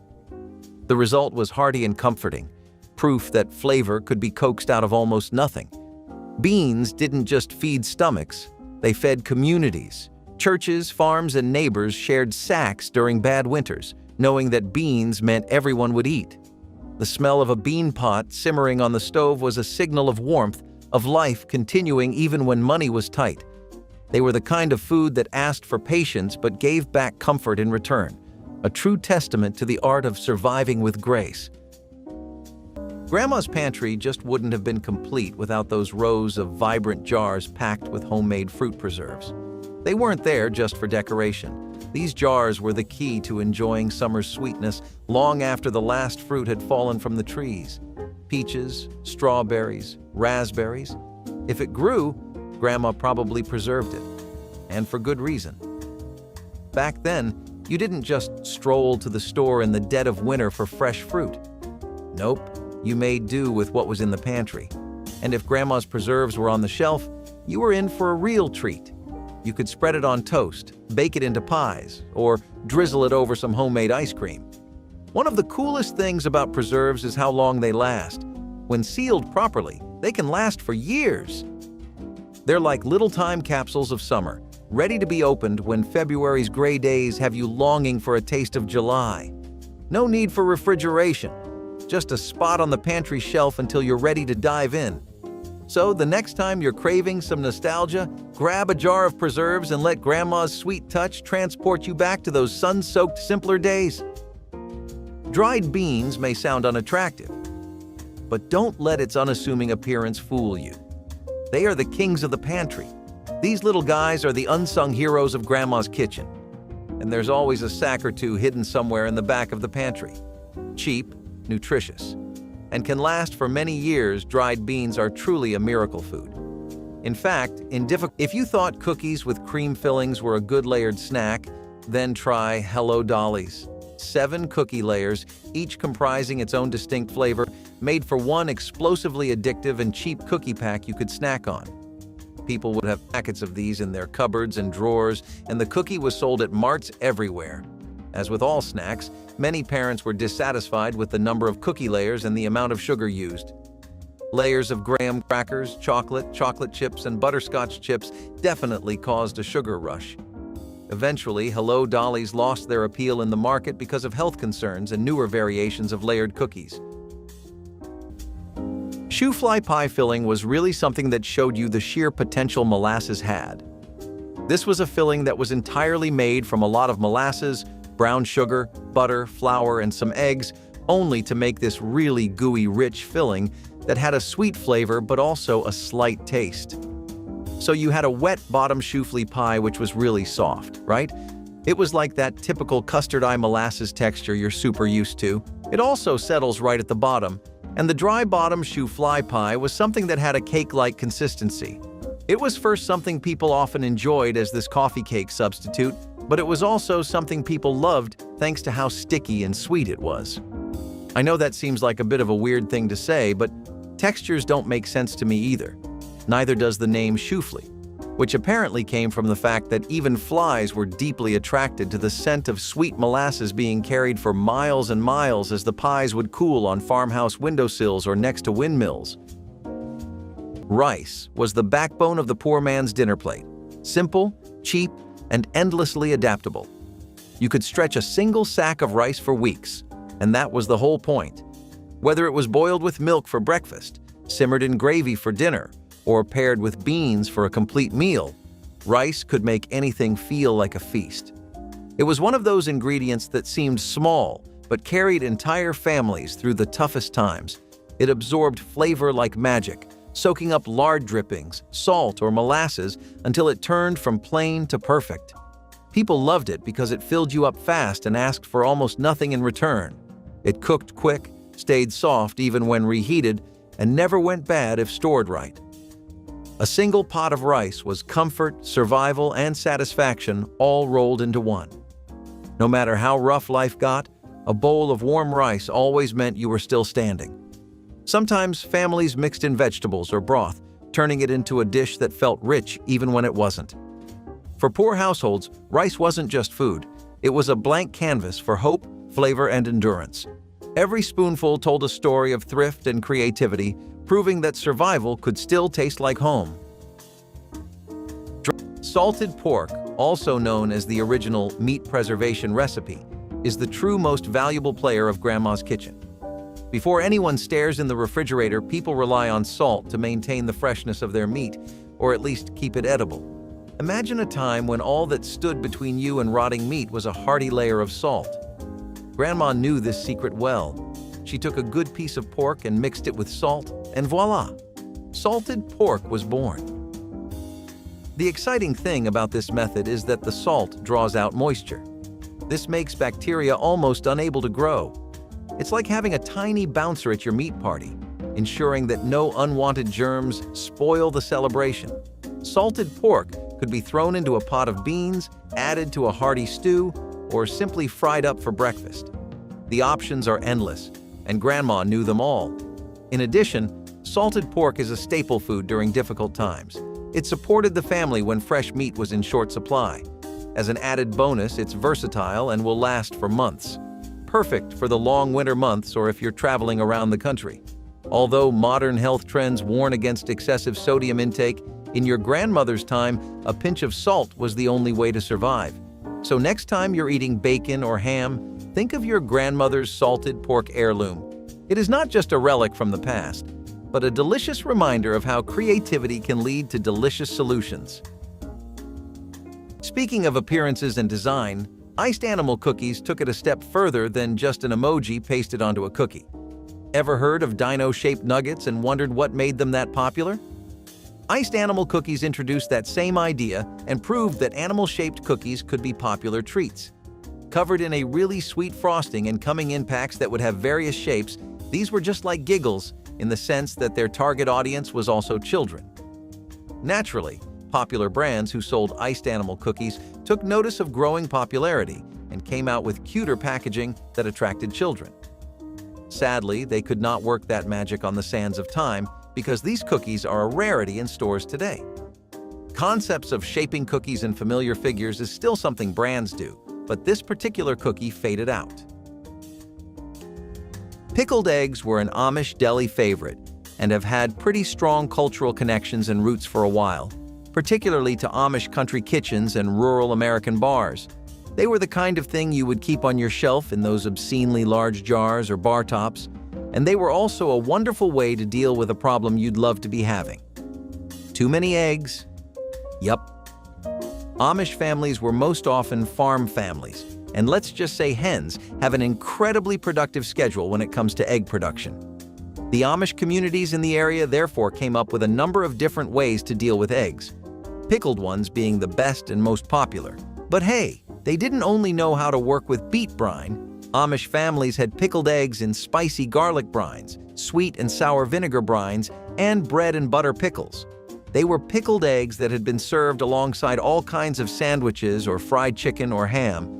The result was hearty and comforting, proof that flavor could be coaxed out of almost nothing. Beans didn't just feed stomachs, they fed communities. Churches, farms, and neighbors shared sacks during bad winters, knowing that beans meant everyone would eat. The smell of a bean pot simmering on the stove was a signal of warmth, of life continuing even when money was tight. They were the kind of food that asked for patience but gave back comfort in return, a true testament to the art of surviving with grace. Grandma's pantry just wouldn't have been complete without those rows of vibrant jars packed with homemade fruit preserves. They weren't there just for decoration. These jars were the key to enjoying summer's sweetness long after the last fruit had fallen from the trees. Peaches, strawberries, raspberries. If it grew, Grandma probably preserved it. And for good reason. Back then, you didn't just stroll to the store in the dead of winter for fresh fruit. Nope, you made do with what was in the pantry. And if Grandma's preserves were on the shelf, you were in for a real treat. You could spread it on toast, bake it into pies, or drizzle it over some homemade ice cream. One of the coolest things about preserves is how long they last. When sealed properly, they can last for years. They're like little time capsules of summer, ready to be opened when February's gray days have you longing for a taste of July. No need for refrigeration, just a spot on the pantry shelf until you're ready to dive in. So the next time you're craving some nostalgia, grab a jar of preserves and let Grandma's sweet touch transport you back to those sun-soaked, simpler days. Dried beans may sound unattractive, but don't let its unassuming appearance fool you. They are the kings of the pantry. These little guys are the unsung heroes of Grandma's kitchen. And there's always a sack or two hidden somewhere in the back of the pantry. Cheap, nutritious, and can last for many years. Dried beans are truly a miracle food. In fact, if you thought cookies with cream fillings were a good layered snack, then try Hello Dollies. 7 cookie layers, each comprising its own distinct flavor, made for one explosively addictive and cheap cookie pack you could snack on. People would have packets of these in their cupboards and drawers, and the cookie was sold at marts everywhere. As with all snacks, many parents were dissatisfied with the number of cookie layers and the amount of sugar used. Layers of graham crackers, chocolate chips, and butterscotch chips definitely caused a sugar rush. Eventually, Hello Dollies lost their appeal in the market because of health concerns and newer variations of layered cookies. Shoofly pie filling was really something that showed you the sheer potential molasses had. This was a filling that was entirely made from a lot of molasses, brown sugar, butter, flour, and some eggs, only to make this really gooey, rich filling that had a sweet flavor but also a slight taste. So you had a wet bottom Shoofly pie which was really soft, right? It was like that typical custard eye molasses texture you're super used to. It also settles right at the bottom, and the dry bottom Shoofly pie was something that had a cake-like consistency. It was first something people often enjoyed as this coffee cake substitute, but it was also something people loved thanks to how sticky and sweet it was. I know that seems like a bit of a weird thing to say, but textures don't make sense to me either. Neither does the name Shoofly, which apparently came from the fact that even flies were deeply attracted to the scent of sweet molasses being carried for miles and miles as the pies would cool on farmhouse windowsills or next to windmills. Rice was the backbone of the poor man's dinner plate. Simple, cheap, and endlessly adaptable. You could stretch a single sack of rice for weeks, and that was the whole point. Whether it was boiled with milk for breakfast, simmered in gravy for dinner, or paired with beans for a complete meal, rice could make anything feel like a feast. It was one of those ingredients that seemed small, but carried entire families through the toughest times. It absorbed flavor like magic, soaking up lard drippings, salt, or molasses until it turned from plain to perfect. People loved it because it filled you up fast and asked for almost nothing in return. It cooked quick, stayed soft even when reheated, and never went bad if stored right. A single pot of rice was comfort, survival, and satisfaction all rolled into one. No matter how rough life got, a bowl of warm rice always meant you were still standing. Sometimes families mixed in vegetables or broth, turning it into a dish that felt rich even when it wasn't. For poor households, rice wasn't just food. It was a blank canvas for hope, flavor, and endurance. Every spoonful told a story of thrift and creativity, proving that survival could still taste like home. Salted pork, also known as the original meat preservation recipe, is the true most valuable player of Grandma's kitchen. Before anyone stares in the refrigerator, people rely on salt to maintain the freshness of their meat, or at least keep it edible. Imagine a time when all that stood between you and rotting meat was a hearty layer of salt. Grandma knew this secret well. She took a good piece of pork and mixed it with salt, and voila! Salted pork was born. The exciting thing about this method is that the salt draws out moisture. This makes bacteria almost unable to grow. It's like having a tiny bouncer at your meat party, ensuring that no unwanted germs spoil the celebration. Salted pork could be thrown into a pot of beans, added to a hearty stew, or simply fried up for breakfast. The options are endless, and Grandma knew them all. In addition, salted pork is a staple food during difficult times. It supported the family when fresh meat was in short supply. As an added bonus, it's versatile and will last for months. Perfect for the long winter months or if you're traveling around the country. Although modern health trends warn against excessive sodium intake, in your grandmother's time, a pinch of salt was the only way to survive. So next time you're eating bacon or ham, think of your grandmother's salted pork heirloom. It is not just a relic from the past, but a delicious reminder of how creativity can lead to delicious solutions. Speaking of appearances and design, iced animal cookies took it a step further than just an emoji pasted onto a cookie. Ever heard of dino-shaped nuggets and wondered what made them that popular? Iced animal cookies introduced that same idea and proved that animal-shaped cookies could be popular treats. Covered in a really sweet frosting and coming in packs that would have various shapes, these were just like Giggles in the sense that their target audience was also children. Naturally, popular brands who sold iced animal cookies took notice of growing popularity and came out with cuter packaging that attracted children. Sadly, they could not work that magic on the sands of time because these cookies are a rarity in stores today. Concepts of shaping cookies in familiar figures is still something brands do, but this particular cookie faded out. Pickled eggs were an Amish deli favorite and have had pretty strong cultural connections and roots for a while, particularly to Amish country kitchens and rural American bars. They were the kind of thing you would keep on your shelf in those obscenely large jars or bar tops, and they were also a wonderful way to deal with a problem you'd love to be having. Too many eggs? Yup. Amish families were most often farm families, and let's just say hens have an incredibly productive schedule when it comes to egg production. The Amish communities in the area therefore came up with a number of different ways to deal with eggs, pickled ones being the best and most popular. But hey, they didn't only know how to work with beet brine. Amish families had pickled eggs in spicy garlic brines, sweet and sour vinegar brines, and bread and butter pickles. They were pickled eggs that had been served alongside all kinds of sandwiches or fried chicken or ham.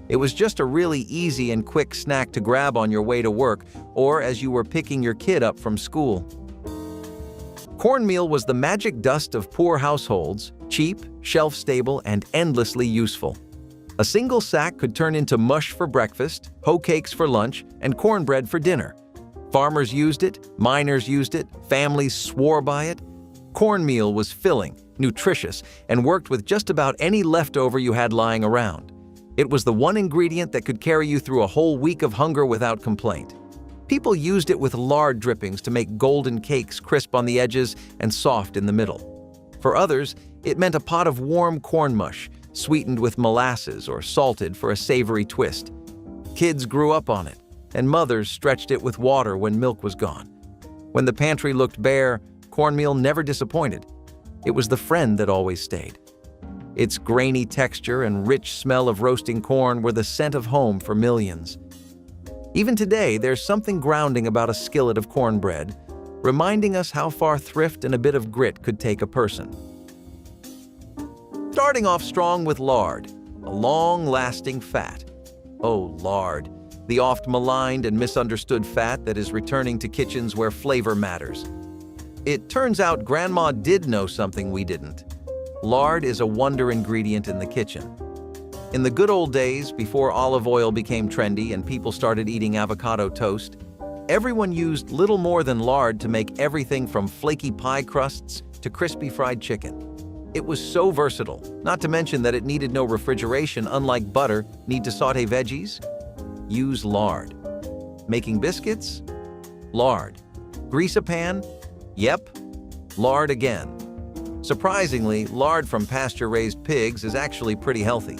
It was just a really easy and quick snack to grab on your way to work or as you were picking your kid up from school. Cornmeal was the magic dust of poor households, cheap, shelf-stable, and endlessly useful. A single sack could turn into mush for breakfast, hoe cakes for lunch, and cornbread for dinner. Farmers used it, miners used it, families swore by it. Cornmeal was filling, nutritious, and worked with just about any leftover you had lying around. It was the one ingredient that could carry you through a whole week of hunger without complaint. People used it with lard drippings to make golden cakes crisp on the edges and soft in the middle. For others, it meant a pot of warm corn mush, sweetened with molasses or salted for a savory twist. Kids grew up on it, and mothers stretched it with water when milk was gone. When the pantry looked bare, cornmeal never disappointed. It was the friend that always stayed. Its grainy texture and rich smell of roasting corn were the scent of home for millions. Even today, there's something grounding about a skillet of cornbread, reminding us how far thrift and a bit of grit could take a person. Starting off strong with lard, a long-lasting fat. Oh, lard, the oft-maligned and misunderstood fat that is returning to kitchens where flavor matters. It turns out Grandma did know something we didn't. Lard is a wonder ingredient in the kitchen. In the good old days, before olive oil became trendy and people started eating avocado toast, everyone used little more than lard to make everything from flaky pie crusts to crispy fried chicken. It was so versatile, not to mention that it needed no refrigeration unlike butter. Need to saute veggies? Use lard. Making biscuits? Lard. Grease a pan? Yep, lard again. Surprisingly, lard from pasture-raised pigs is actually pretty healthy.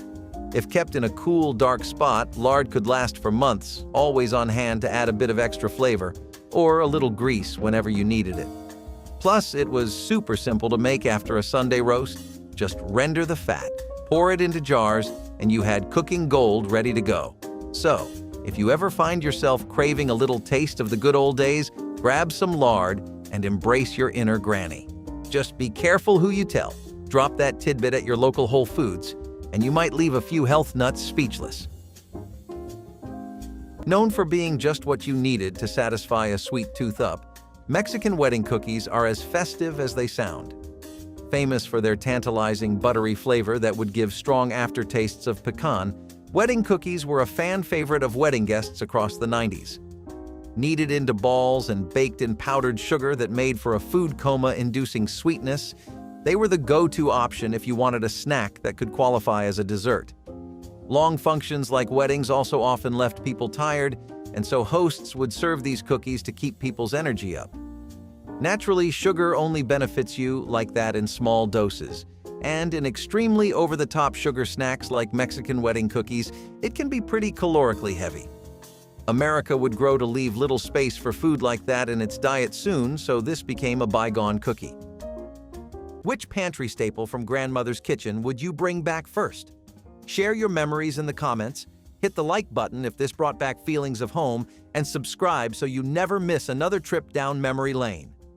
If kept in a cool, dark spot, lard could last for months, always on hand to add a bit of extra flavor, or a little grease whenever you needed it. Plus, it was super simple to make after a Sunday roast. Just render the fat, pour it into jars, and you had cooking gold ready to go. So, if you ever find yourself craving a little taste of the good old days, grab some lard and embrace your inner granny. Just be careful who you tell. Drop that tidbit at your local Whole Foods, and you might leave a few health nuts speechless. Known for being just what you needed to satisfy a sweet tooth up, Mexican wedding cookies are as festive as they sound. Famous for their tantalizing buttery flavor that would give strong aftertastes of pecan, wedding cookies were a fan favorite of wedding guests across the 90s. Kneaded into balls and baked in powdered sugar that made for a food coma-inducing sweetness, they were the go-to option if you wanted a snack that could qualify as a dessert. Long functions like weddings also often left people tired, and so hosts would serve these cookies to keep people's energy up. Naturally, sugar only benefits you like that in small doses, and in extremely over-the-top sugar snacks like Mexican wedding cookies, it can be pretty calorically heavy. America would grow to leave little space for food like that in its diet soon, so this became a bygone cookie. Which pantry staple from grandmother's kitchen would you bring back first? Share your memories in the comments, hit the like button if this brought back feelings of home, and subscribe so you never miss another trip down memory lane.